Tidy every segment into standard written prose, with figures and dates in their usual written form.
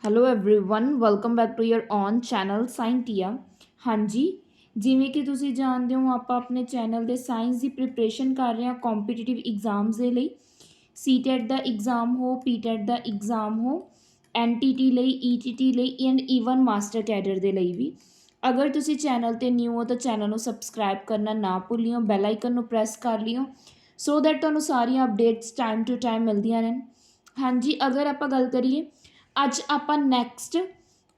Hello everyone welcome back to your own channel Scientia. ਹਾਂਜੀ, ਜਿਵੇਂ ਕਿ ਤੁਸੀਂ ਜਾਣਦੇ ਹੋ ਆਪਾਂ ਆਪਣੇ ਚੈਨਲ ਦੇ ਸਾਇੰਸ ਦੀ ਪ੍ਰੀਪਰੇਸ਼ਨ ਕਰ ਰਹੇ ਹਾਂ ਕੰਪੀਟੀਟਿਵ ਐਗਜ਼ਾਮਸ ਦੇ ਲਈ। ਸੀਟੈਟ ਦਾ ਐਗਜ਼ਾਮ ਹੋ, ਪੀਟੈਟ ਦਾ ਐਗਜ਼ਾਮ ਹੋ, ਐਨਟੀਟੀ ਲਈ, ਈਟੀਟੀ ਲਈ ਐਂਡ ਈਵਨ ਮਾਸਟਰ ਕੈਡਰ ਦੇ ਲਈ ਵੀ। ਅਗਰ ਤੁਸੀਂ ਚੈਨਲ ਤੇ ਨਿਊ ਹੋ ਤਾਂ ਚੈਨਲ ਨੂੰ ਸਬਸਕ੍ਰਾਈਬ ਕਰਨਾ ਨਾ ਭੁੱਲਿਓ, ਬੈਲ ਆਈਕਨ ਨੂੰ ਪ੍ਰੈਸ ਕਰ ਲਿਓ ਸੋ ਦੈਟ ਤੁਹਾਨੂੰ ਸਾਰੀਆਂ ਅਪਡੇਟਸ ਟਾਈਮ ਟੂ ਟਾਈਮ ਮਿਲਦੀਆਂ ਰਹਿਣ। ਹਾਂਜੀ, ਅਗਰ ਆਪਾਂ ਗੱਲ ਕਰੀਏ ਅੱਜ ਆਪਾਂ ਨੈਕਸਟ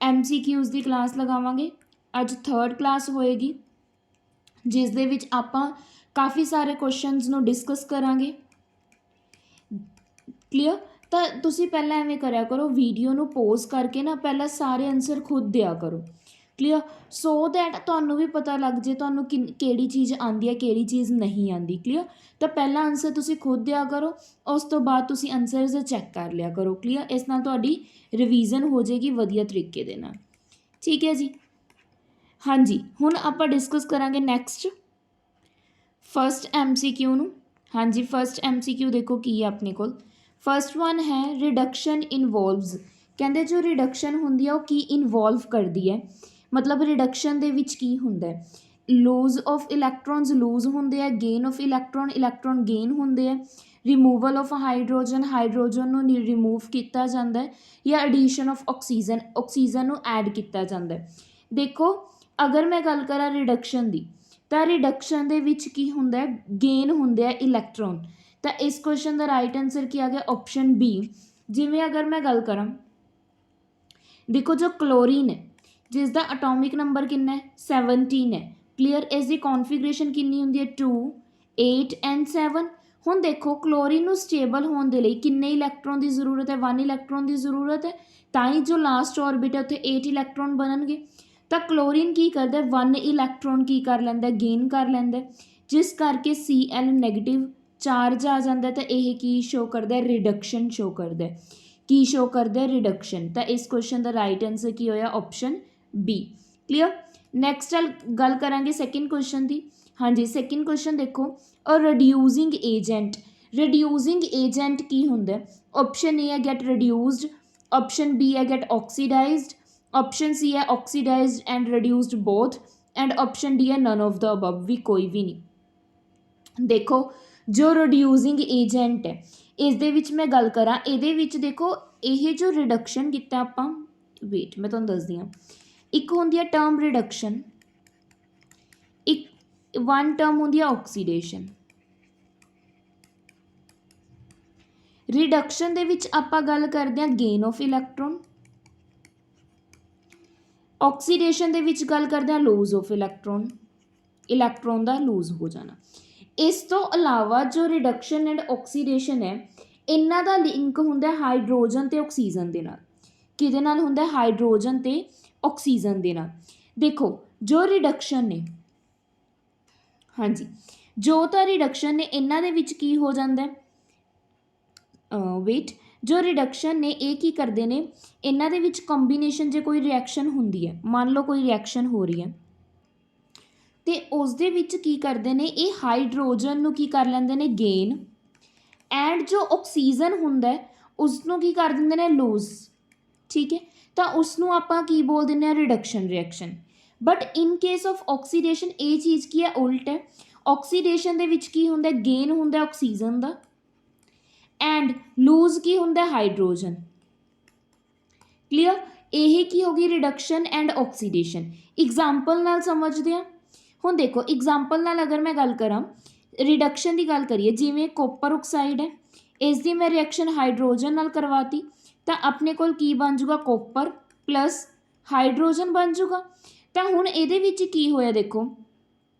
MCQs ਦੀ ਕਲਾਸ ਲਗਾਵਾਂਗੇ। ਅੱਜ 3rd ਕਲਾਸ ਹੋਏਗੀ ਜਿਸ ਦੇ ਵਿੱਚ ਆਪਾਂ ਕਾਫੀ ਸਾਰੇ ਕੁਐਸਚਨਸ ਨੂੰ ਡਿਸਕਸ ਕਰਾਂਗੇ। ਕਲੀਅਰ? ਤਾਂ ਤੁਸੀਂ ਪਹਿਲਾਂ ਐਵੇਂ ਕਰਿਆ ਕਰੋ, ਵੀਡੀਓ ਨੂੰ ਪੋਜ਼ ਕਰਕੇ ਨਾ ਪਹਿਲਾਂ ਸਾਰੇ ਆਨਸਰ ਖੁਦ ਦਿਆ ਕਰੋ। ਕਲੀਅਰ? ਸੋ ਦੈਟ ਤੁਹਾਨੂੰ ਵੀ ਪਤਾ ਲੱਗ ਜੇ ਤੁਹਾਨੂੰ ਕਿਹੜੀ ਚੀਜ਼ ਆਉਂਦੀ ਹੈ, ਕਿਹੜੀ ਚੀਜ਼ ਨਹੀਂ ਆਉਂਦੀ। ਕਲੀਅਰ? ਤਾਂ ਪਹਿਲਾ ਆਨਸਰ ਤੁਸੀਂ ਖੁਦ ਦਿਆ ਕਰੋ, ਉਸ ਤੋਂ ਬਾਅਦ ਤੁਸੀਂ ਆਨਸਰਸ ਚੈੱਕ ਕਰ ਲਿਆ ਕਰੋ। ਕਲੀਅਰ? ਇਸ ਨਾਲ ਤੁਹਾਡੀ ਰਿਵੀਜ਼ਨ ਹੋ ਜਾਏਗੀ ਵਧੀਆ ਤਰੀਕੇ ਦੇ ਨਾਲ। ਠੀਕ ਹੈ ਜੀ। ਹਾਂਜੀ, ਹੁਣ ਆਪਾਂ ਡਿਸਕਸ ਕਰਾਂਗੇ ਨੈਕਸਟ ਫਸਟ MCQ ਨੂੰ। ਹਾਂਜੀ, ਫਸਟ MCQ ਦੇਖੋ ਕੀ ਹੈ ਆਪਣੇ ਕੋਲ। ਫਸਟ ਵਨ ਹੈ ਰਿਡਕਸ਼ਨ ਇਨਵੋਲਵਸ। ਕਹਿੰਦੇ ਜੋ ਰਿਡਕਸ਼ਨ ਹੁੰਦੀ ਹੈ ਉਹ ਕੀ ਇਨਵੋਲਵ ਕਰਦੀ ਹੈ, ਮਤਲਬ ਰਿਡਕਸ਼ਨ ਦੇ ਵਿੱਚ ਕੀ ਹੁੰਦਾ ਹੈ। ਲੂਜ਼ ਆਫ ਇਲੈਕਟ੍ਰੋਨਸ ਲੂਜ਼ ਹੁੰਦੇ ਆ, ਗੇਨ ਆਫ ਇਲੈਕਟ੍ਰੋਨ ਗੇਨ ਹੁੰਦੇ ਆ, ਰਿਮੂਵਲ ਆਫ ਹਾਈਡਰੋਜਨ ਨੂੰ ਰਿਮੂਵ ਕੀਤਾ ਜਾਂਦਾ ਹੈ, ਜਾਂ ਐਡੀਸ਼ਨ ਆਫ ਆਕਸੀਜਨ ਨੂੰ ਐਡ ਕੀਤਾ ਜਾਂਦਾ ਹੈ। ਦੇਖੋ, ਅਗਰ ਮੈਂ ਗੱਲ ਕਰਾਂ ਰਿਡਕਸ਼ਨ ਦੀ ਤਾਂ ਰਿਡਕਸ਼ਨ ਦੇ ਵਿੱਚ ਕੀ ਹੁੰਦਾ ਹੈ, ਗੇਨ ਹੁੰਦੇ ਆ ਇਲੈਕਟ੍ਰੋਨ। ਤਾਂ ਇਸ ਕੁਐਸਚਨ ਦਾ ਰਾਈਟ ਆਨਸਰ ਕੀ ਆ ਗਿਆ, ਆਪਸ਼ਨ ਬੀ। ਜਿਵੇਂ ਅਗਰ ਮੈਂ ਗੱਲ ਕਰਾਂ, ਦੇਖੋ ਜੋ ਕਲੋਰੀਨ ਹੈ ਜਿਸ ਦਾ ਅਟੋਮਿਕ ਨੰਬਰ ਕਿੰਨਾ ਹੈ, 17 ਹੈ। ਕਲੀਅਰ? ਇਸ ਦੀ ਕੌਨਫੀਗਰੇਸ਼ਨ ਕਿੰਨੀ ਹੁੰਦੀ ਹੈ, 2 8 ਐਂਡ 7। ਹੁਣ ਦੇਖੋ ਕਲੋਰੀਨ ਨੂੰ ਸਟੇਬਲ ਹੋਣ ਦੇ ਲਈ ਕਿੰਨੇ ਇਲੈਕਟ੍ਰੋਨ ਦੀ ਜ਼ਰੂਰਤ ਹੈ, 1 ਇਲੈਕਟ੍ਰੋਨ ਦੀ ਜ਼ਰੂਰਤ ਹੈ, ਤਾਂ ਹੀ ਜੋ ਲਾਸਟ ਔਰਬਿਟ ਹੈ ਉੱਥੇ 8 ਇਲੈਕਟ੍ਰੋਨ ਬਣਨਗੇ। ਤਾਂ ਕਲੋਰੀਨ ਕੀ ਕਰਦਾ, 1 ਇਲੈਕਟ੍ਰੋਨ ਕੀ ਕਰ ਲੈਂਦਾ, ਗੇਨ ਕਰ ਲੈਂਦਾ, ਜਿਸ ਕਰਕੇ Cl ਨੈਗੇਟਿਵ ਚਾਰਜ ਆ ਜਾਂਦਾ। ਤਾਂ ਇਹ ਕੀ ਸ਼ੋ ਕਰਦਾ, ਰਿਡਕਸ਼ਨ ਸ਼ੋ ਕਰਦਾ। ਕੀ ਸ਼ੋ ਕਰਦਾ, ਰਿਡਕਸ਼ਨ। ਤਾਂ ਇਸ ਕੁਐਸਚਨ ਦਾ ਰਾਈਟ ਆਨਸਰ ਕੀ ਹੋਇਆ, ਆਪਸ਼ਨ ਬੀ। ਕਲੀਅਰ? ਨੈਕਸਟ ਗੱਲ ਕਰਾਂਗੇ ਸੈਕਿੰਡ ਕੁਐਸਚਨ ਦੀ। ਹਾਂਜੀ, ਸੈਕਿੰਡ ਕੁਐਸਚਨ ਦੇਖੋ, ਅ ਰਿਡਿਊਸਿੰਗ ਏਜੰਟ ਕੀ ਹੁੰਦਾ। ਆਪਸ਼ਨ ਏ ਹੈ ਗੈਟ ਰਿਡਿਊਸਡ, ਆਪਸ਼ਨ ਬੀ ਹੈ ਗੈਟ ਆਕਸੀਡਾਈਜ਼ਡ, ਆਪਸ਼ਨ ਸੀ ਹੈ oxidised and reduced both, and option D ਹੈ ਨਨ ਆਫ ਦਾ ਅਬਵ, ਵੀ ਕੋਈ ਵੀ ਨਹੀਂ। ਦੇਖੋ ਜੋ ਰਿਡਿਊਸਿੰਗ ਏਜੰਟ ਹੈ ਇਸ ਦੇ ਵਿੱਚ ਮੈਂ ਗੱਲ ਕਰਾਂ, ਇਹਦੇ ਵਿੱਚ ਦੇਖੋ ਇਹ ਜੋ ਰਿਡਕਸ਼ਨ ਕੀਤਾ ਆਪਾਂ, ਵੇਟ ਮੈਂ ਤੁਹਾਨੂੰ ਦੱਸਦੀ ਹਾਂ। ਇੱਕ ਹੁੰਦੀ ਹੈ ਟਰਮ ਰਿਡਕਸ਼ਨ, ਇੱਕ ਵਨ ਟਰਮ ਹੁੰਦੀ ਹੈ ਆਕਸੀਡੇਸ਼ਨ। ਰਿਡਕਸ਼ਨ ਦੇ ਵਿੱਚ ਆਪਾਂ ਗੱਲ ਕਰਦੇ ਹਾਂ ਗੇਨ ਆਫ ਇਲੈਕਟ੍ਰੋਨ, ਆਕਸੀਡੇਸ਼ਨ ਦੇ ਵਿੱਚ ਗੱਲ ਕਰਦੇ ਹਾਂ ਲੂਜ਼ ਆਫ ਇਲੈਕਟ੍ਰੋਨ ਦਾ ਲੂਜ਼ ਹੋ ਜਾਣਾ। ਇਸ ਤੋਂ ਇਲਾਵਾ ਜੋ ਰਿਡਕਸ਼ਨ ਐਂਡ ਆਕਸੀਡੇਸ਼ਨ ਹੈ ਇਹਨਾਂ ਦਾ ਲਿੰਕ ਹੁੰਦਾ ਹਾਈਡਰੋਜਨ ਤੇ ਆਕਸੀਜਨ ਦੇ ਨਾਲ। ਕਿਹਦੇ ਨਾਲ ਹੁੰਦਾ, ਹਾਈਡਰੋਜਨ ਤੇ ਆਕਸੀਜਨ ਦੇ ਨਾਲ। ਦੇਖੋ ਜੋ ਰਿਡਕਸ਼ਨ ਨੇ, ਹਾਂਜੀ ਜੋ ਤਾਂ ਰਿਡਕਸ਼ਨ ਨੇ ਇਹਨਾਂ ਦੇ ਵਿੱਚ ਕੀ ਹੋ ਜਾਂਦਾ, ਵੇਟ ਜੋ ਰਿਡਕਸ਼ਨ ਨੇ ਇਹ ਕੀ ਕਰਦੇ ਨੇ, ਇਹਨਾਂ ਦੇ ਵਿੱਚ ਕੰਬੀਨੇਸ਼ਨ ਜੇ ਕੋਈ ਰਿਐਕਸ਼ਨ ਹੁੰਦੀ ਹੈ, ਮੰਨ ਲਓ ਕੋਈ ਰਿਐਕਸ਼ਨ ਹੋ ਰਹੀ ਹੈ ਤੇ ਉਸ ਦੇ ਵਿੱਚ ਕੀ ਕਰਦੇ ਨੇ, ਇਹ ਹਾਈਡਰੋਜਨ ਨੂੰ ਕੀ ਕਰ ਲੈਂਦੇ ਨੇ, ਗੇਨ, ਐਂਡ ਜੋ ਆਕਸੀਜਨ ਹੁੰਦਾ ਉਸ ਨੂੰ ਕੀ ਕਰ ਦਿੰਦੇ ਨੇ, ਲੂਜ਼। ਠੀਕ ਹੈ? ਤਾਂ ਉਸ ਨੂੰ ਆਪਾਂ ਕੀ ਬੋਲ ਦਿੰਦੇ ਹਾਂ, reduction reaction. But in case of oxidation ਇਹ ਚੀਜ਼ ਕੀ ਹੈ, ਉਲਟ ਹੈ। ਆਕਸੀਡੇਸ਼ਨ ਦੇ ਵਿੱਚ ਕੀ ਹੁੰਦਾ, ਗੇਨ ਹੁੰਦਾ ਆਕਸੀਜਨ ਦਾ, ਐਂਡ ਲੂਜ਼ ਕੀ ਹੁੰਦਾ, ਹਾਈਡਰੋਜਨ। ਕਲੀਅਰ? ਇਹ ਕੀ ਹੋ ਗਈ, ਰਿਡਕਸ਼ਨ ਐਂਡ ਆਕਸੀਡੇਸ਼ਨ। ਇਗਜ਼ਾਮਪਲ ਨਾਲ ਸਮਝਦੇ ਹਾਂ। ਹੁਣ ਦੇਖੋ ਇਗਜ਼ਾਮਪਲ ਨਾਲ ਅਗਰ ਮੈਂ ਗੱਲ ਕਰਾਂ, ਰਿਡਕਸ਼ਨ ਦੀ ਗੱਲ ਕਰੀਏ, ਜਿਵੇਂ ਕੋਪਰ ਆਕਸਾਈਡ ਹੈ, ਇਸ ਦੀ ਮੈਂ ਰਿਐਕਸ਼ਨ ਹਾਈਡਰੋਜਨ ਨਾਲ ਕਰਵਾਤੀ ਤਾਂ ਆਪਣੇ ਕੋਲ ਕੀ ਬਣ ਜੂਗਾ, ਕੋਪਰ ਪਲੱਸ ਹਾਈਡਰੋਜਨ ਬਣ ਜੂਗਾ। ਤਾਂ ਹੁਣ ਇਹਦੇ ਵਿੱਚ ਕੀ ਹੋਇਆ, ਦੇਖੋ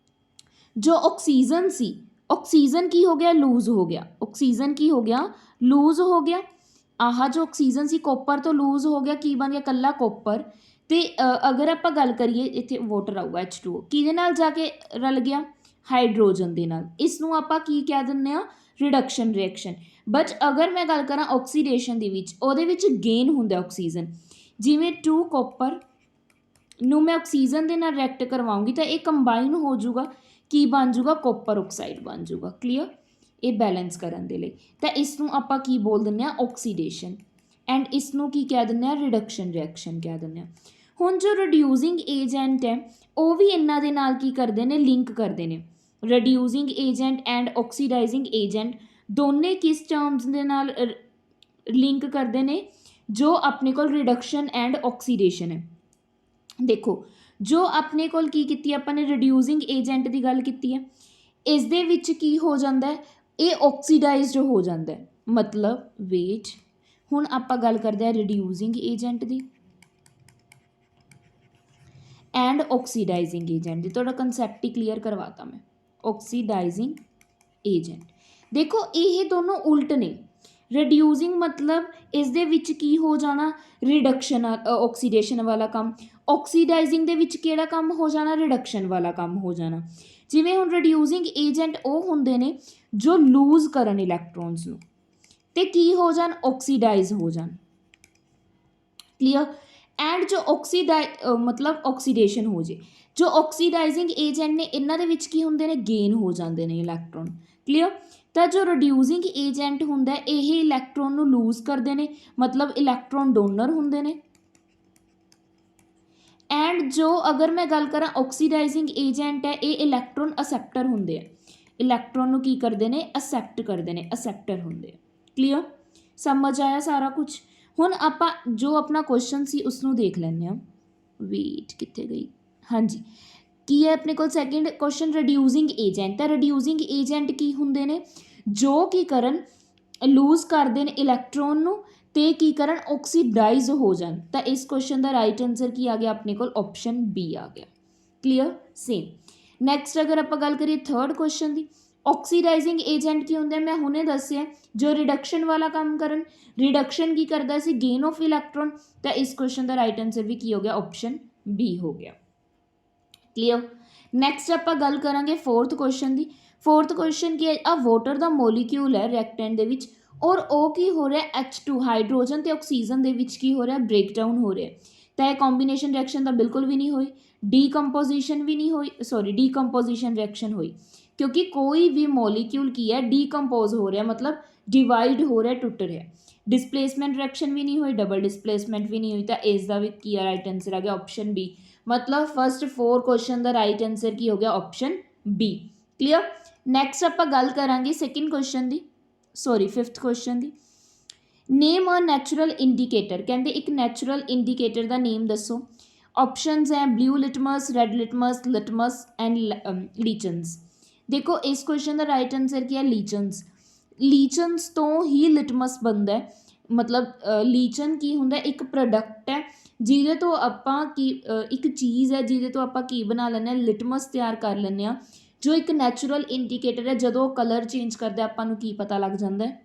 ਜੋ ਆਕਸੀਜਨ ਸੀ, ਆਕਸੀਜਨ ਕੀ ਹੋ ਗਿਆ, ਲੂਜ਼ ਹੋ ਗਿਆ। ਆਕਸੀਜਨ ਕੀ ਹੋ ਗਿਆ, ਲੂਜ਼ ਹੋ ਗਿਆ। ਆਹ ਜੋ ਆਕਸੀਜਨ ਸੀ ਕੋਪਰ ਤੋਂ ਲੂਜ਼ ਹੋ ਗਿਆ, ਕੀ ਬਣ ਗਿਆ, ਕੱਲਾ ਕੋਪਰ। ਤੇ ਅਗਰ ਆਪਾਂ ਗੱਲ ਕਰੀਏ ਇੱਥੇ ਵਾਟਰ ਆਊਗਾ H2O, ਕਿਹਦੇ ਨਾਲ ਜਾ ਕੇ ਰਲ ਗਿਆ, ਹਾਈਡਰੋਜਨ ਦੇ ਨਾਲ। ਇਸ ਨੂੰ ਆਪਾਂ ਕੀ ਕਹਿ ਦਿੰਦੇ ਹਾਂ, ਰਿਡਕਸ਼ਨ ਰਿਐਕਸ਼ਨ। ਬਟ ਅਗਰ ਮੈਂ ਗੱਲ ਕਰਾਂ ਆਕਸੀਡੇਸ਼ਨ ਦੇ ਵਿੱਚ, ਉਹਦੇ ਵਿੱਚ ਗੇਨ ਹੁੰਦਾ ਆਕਸੀਜਨ। ਜਿਵੇਂ 2 ਕੋਪਰ ਨੂੰ ਮੈਂ ਆਕਸੀਜਨ ਦੇ ਨਾਲ ਰਿਐਕਟ ਕਰਵਾਉਂਗੀ ਤਾਂ ਇਹ ਕੰਬਾਈਨ ਹੋ ਜਾਊਗਾ, ਕੀ ਬਣ ਜੂਗਾ, ਕੋਪਰ ਆਕਸਾਈਡ ਬਣ ਜੂਗਾ। ਕਲੀਅਰ? ਇਹ ਬੈਲੈਂਸ ਕਰਨ ਦੇ ਲਈ। ਤਾਂ ਇਸ ਨੂੰ ਆਪਾਂ ਕੀ ਬੋਲ ਦਿੰਦੇ ਹਾਂ, ਆਕਸੀਡੇਸ਼ਨ। ਐਂਡ ਇਸ ਨੂੰ ਕੀ ਕਹਿ ਦਿੰਦੇ ਆ, ਰਿਡਕਸ਼ਨ ਰਿਐਕਸ਼ਨ ਕਹਿ ਦਿੰਦੇ ਆ। ਹੁਣ ਜੋ ਰਿਡਿਊਸਿੰਗ ਏਜੰਟ ਹੈ ਉਹ ਵੀ ਇਹਨਾਂ ਦੇ ਨਾਲ ਕੀ ਕਰਦੇ ਨੇ, ਲਿੰਕ ਕਰਦੇ ਨੇ। ਰਿਡਿਊਸਿੰਗ ਏਜੰਟ ਐਂਡ ਆਕਸੀਡਾਈਜ਼ਿੰਗ ਏਜੰਟ ਦੋਨੇ ਕਿਸ ਟਰਮਸ ਦੇ ਨਾਲ ਲਿੰਕ ਕਰਦੇ ਨੇ, ਜੋ ਆਪਣੇ ਕੋਲ ਰਿਡਕਸ਼ਨ ਐਂਡ ਆਕਸੀਡੇਸ਼ਨ ਹੈ। ਦੇਖੋ ਜੋ ਆਪਣੇ ਕੋਲ ਕੀ ਕੀਤੀ ਆਪਾਂ ਨੇ, ਰਿਡਿਊਸਿੰਗ ਏਜੰਟ ਦੀ ਗੱਲ ਕੀਤੀ ਹੈ, ਇਸ ਦੇ ਵਿੱਚ ਕੀ ਹੋ ਜਾਂਦਾ ਹੈ, ਇਹ ਆਕਸੀਡਾਈਜ਼ਡ ਹੋ ਜਾਂਦਾ ਹੈ। ਮਤਲਬ ਵੇਟ, ਹੁਣ ਆਪਾਂ ਗੱਲ ਕਰਦੇ ਹਾਂ reducing agent the and ਆਕਸੀਡਾਈਜ਼ਿੰਗ agent ਦੀ। ਤੁਹਾਡਾ ਕੰਸੈਪਟ ਹੀ ਕਲੀਅਰ ਕਰਵਾਤਾ ਮੈਂ। ਆਕਸੀਡਾਈਜ਼ਿੰਗ ਏਜੰਟ, ਦੇਖੋ ਇਹ ਦੋਨੋਂ ਉਲਟ ਨੇ। ਰਿਡਿਊਸਿੰਗ ਮਤਲਬ ਇਸ ਦੇ ਵਿੱਚ ਕੀ ਹੋ ਜਾਣਾ, ਰਿਡਕਸ਼ਨ ਆਕਸੀਡੇਸ਼ਨ ਵਾਲਾ ਕੰਮ। ਆਕਸੀਡਾਈਜ਼ਿੰਗ ਦੇ ਵਿੱਚ ਕਿਹੜਾ ਕੰਮ ਹੋ ਜਾਣਾ, ਰਿਡਕਸ਼ਨ ਵਾਲਾ ਕੰਮ ਹੋ ਜਾਣਾ। ਜਿਵੇਂ ਹੁਣ ਰਿਡਿਊਸਿੰਗ ਏਜੰਟ ਉਹ ਹੁੰਦੇ ਨੇ ਜੋ ਲੂਜ਼ ਕਰਨ ਇਲੈਕਟ੍ਰੋਨਸ ਨੂੰ ਤੇ ਕੀ ਹੋ ਜਾਣ, ਆਕਸੀਡਾਈਜ਼ ਹੋ ਜਾਣ। ਕਲੀਅਰ। ਐਂਡ ਜੋ ਮਤਲਬ ਆਕਸੀਡੇਸ਼ਨ ਹੋ ਜੇ, ਜੋ ਆਕਸੀਡਾਈਜ਼ਿੰਗ ਏਜੰਟ ਨੇ ਇਹਨਾਂ ਦੇ ਵਿੱਚ ਕੀ ਹੁੰਦੇ ਨੇ, ਗੇਨ ਹੋ ਜਾਂਦੇ ਨੇ ਇਲੈਕਟ੍ਰੋਨ। ਕਲੀਅਰ। ਤਾਂ ਜੋ ਰਿਡਿਊਸਿੰਗ ਏਜੰਟ ਹੁੰਦਾ ਇਹ ਇਲੈਕਟ੍ਰੋਨ ਨੂੰ ਲੂਜ਼ ਕਰਦੇ ਨੇ, ਮਤਲਬ ਇਲੈਕਟ੍ਰੋਨ ਡੋਨਰ ਹੁੰਦੇ ਨੇ। ਐਂਡ ਜੋ ਅਗਰ ਮੈਂ ਗੱਲ ਕਰਾਂ ਆਕਸੀਡਾਈਜ਼ਿੰਗ ਏਜੰਟ ਹੈ, ਇਹ ਇਲੈਕਟ੍ਰੋਨ ਅਸੈਪਟਰ ਹੁੰਦੇ ਆ। ਇਲੈਕਟ੍ਰੋਨ ਨੂੰ ਕੀ ਕਰਦੇ ਨੇ, ਅਸੈਪਟ ਕਰਦੇ ਨੇ, ਅਸੈਪਟਰ ਹੁੰਦੇ ਆ। ਕਲੀਅਰ, ਸਮਝ ਆਇਆ ਸਾਰਾ ਕੁਝ। ਹੁਣ ਆਪਾਂ ਜੋ ਆਪਣਾ ਕੁਐਸਚਨ ਸੀ ਉਸ ਨੂੰ ਦੇਖ ਲੈਂਦੇ ਹਾਂ। ਵੇਟ ਕਿੱਥੇ ਗਈ, ਹਾਂਜੀ ਕੀ ਹੈ ਆਪਣੇ ਕੋਲ ਸੈਕਿੰਡ ਕੁਐਸਚਨ, ਰਿਡਿਊਸਿੰਗ ਏਜੰਟ। ਤਾਂ ਰਿਡਿਊਸਿੰਗ ਏਜੰਟ ਕੀ ਹੁੰਦੇ ਨੇ, ਜੋ ਕੀ ਕਰਨ, ਲੂਜ਼ ਕਰਦੇ ਨੇ ਇਲੈਕਟ੍ਰੋਨ ਨੂੰ ਤੇ ਕੀ ਕਰਨ, ਆਕਸੀਡਾਈਜ਼ ਹੋ ਜਾਣ। ਤਾਂ ਇਸ ਕੁਐਸਚਨ ਦਾ ਰਾਈਟ ਆਨਸਰ ਕੀ ਆ ਗਿਆ ਆਪਣੇ ਕੋਲ, ਆਪਸ਼ਨ ਬੀ ਆ ਗਿਆ। Clear, same. ਨੈਕਸਟ ਅਗਰ ਆਪਾਂ ਗੱਲ ਕਰੀਏ ਥਰਡ ਕੁਐਸਚਨ ਦੀ, ਆਕਸੀਡਾਈਜ਼ਿੰਗ ਏਜੰਟ ਕੀ ਹੁੰਦੇ, ਮੈਂ ਹੁਣੇ ਦੱਸਿਆ ਜੋ ਰਿਡਕਸ਼ਨ ਵਾਲਾ ਕੰਮ ਕਰਨ। ਰਿਡਕਸ਼ਨ ਕੀ ਕਰਦਾ ਸੀ, ਗੇਨ ਆਫ ਇਲੈਕਟ੍ਰੋਨ। ਤਾਂ ਇਸ ਕੁਐਸਚਨ ਦਾ ਰਾਈਟ ਆਨਸਰ ਵੀ ਕੀ ਹੋ ਗਿਆ, ਆਪਸ਼ਨ ਬੀ ਹੋ ਗਿਆ। ਕਲੀਅਰ। ਨੈਕਸਟ ਆਪਾਂ ਗੱਲ ਕਰਾਂਗੇ ਫੋਰਥ ਕੁਐਸਚਨ ਦੀ। ਫੋਰਥ ਕੁਐਸਚਨ ਕੀ ਹੈ, ਆ ਵਾਟਰ ਦਾ ਮੋਲੀਕਿਊਲ ਹੈ ਰਿਐਕਟੈਂਟ ਦੇ ਵਿੱਚ, ਔਰ ਉਹ ਕੀ ਹੋ ਰਿਹਾ, H2 ਹਾਈਡਰੋਜਨ ਤੇ ਆਕਸੀਜਨ ਦੇ ਵਿੱਚ ਕੀ ਹੋ ਰਿਹਾ, ਬ੍ਰੇਕਡਾਊਨ ਹੋ ਰਿਹਾ। ਤਾਂ ਇਹ ਕੰਬੀਨੇਸ਼ਨ ਰਿਐਕਸ਼ਨ ਤਾਂ ਬਿਲਕੁਲ ਵੀ ਨਹੀਂ ਹੋਈ, ਡੀਕੰਪੋਜੀਸ਼ਨ ਵੀ ਨਹੀਂ ਹੋਈ, ਸੌਰੀ ਡੀਕੰਪੋਜੀਸ਼ਨ ਰਿਐਕਸ਼ਨ ਹੋਈ, ਕਿਉਂਕਿ ਕੋਈ ਵੀ ਮੋਲੀਕਿਊਲ ਕੀ ਹੈ, ਡੀਕੰਪੋਜ਼ ਹੋ ਰਿਹਾ, ਮਤਲਬ ਡਿਵਾਈਡ ਹੋ ਰਿਹਾ, ਟੁੱਟ ਰਿਹਾ। ਡਿਸਪਲੇਸਮੈਂਟ ਰਿਐਕਸ਼ਨ ਵੀ ਨਹੀਂ ਹੋਈ, ਡਬਲ ਡਿਸਪਲੇਸਮੈਂਟ ਵੀ ਨਹੀਂ ਹੋਈ। ਤਾਂ ਇਸ ਦਾ ਵੀ ਕੀ ਰਾਈਟ ਆਨਸਰ ਆ ਗਿਆ, ਆਪਸ਼ਨ ਬੀ। ਮਤਲਬ ਫਸਟ 4 ਕੁਐਸਚਨ ਦਾ ਰਾਈਟ ਆਨਸਰ ਕੀ ਹੋ ਗਿਆ, ਆਪਸ਼ਨ ਬੀ। ਕਲੀਅਰ। ਨੈਕਸਟ ਆਪਾਂ ਗੱਲ ਕਰਾਂਗੇ ਸੈਕਿੰਡ ਕੁਐਸਚਨ ਦੀ, ਸੌਰੀ ਫਿਫਥ ਕੁਐਸਚਨ ਦੀ। ਨੇਮ ਅ ਨੈਚੁਰਲ ਇੰਡੀਕੇਟਰ, ਕਹਿੰਦੇ ਇੱਕ ਨੈਚੁਰਲ ਇੰਡੀਕੇਟਰ ਦਾ ਨੇਮ ਦੱਸੋ। ਆਪਸ਼ਨਸ ਹੈ blue litmus, red litmus, litmus and lichens. ਦੇਖੋ ਇਸ ਕੁਐਸਚਨ ਦਾ ਰਾਈਟ ਆਨਸਰ ਕੀ ਹੈ, ਲੀਚਨਸ। ਲੀਚਨਸ ਤੋਂ ਹੀ ਲਿਟਮਸ ਬਣਦਾ ਹੈ। ਮਤਲਬ ਲੀਚਨ ਕੀ ਹੁੰਦਾ, ਇੱਕ ਪ੍ਰੋਡਕਟ ਹੈ ਜਿਹਦੇ ਤੋਂ ਆਪਾਂ ਕੀ, ਇੱਕ ਚੀਜ਼ ਹੈ ਜਿਹਦੇ ਤੋਂ ਆਪਾਂ ਕੀ ਬਣਾ ਲੈਂਦੇ ਹਾਂ, ਲਿਟਮਸ ਤਿਆਰ ਕਰ ਲੈਂਦੇ ਹਾਂ, ਜੋ ਇੱਕ ਨੈਚੁਰਲ ਇੰਡੀਕੇਟਰ ਹੈ। ਜਦੋਂ ਉਹ ਕਲਰ ਚੇਂਜ ਕਰਦਾ ਆਪਾਂ ਨੂੰ ਕੀ ਪਤਾ ਲੱਗ ਜਾਂਦਾ ਹੈ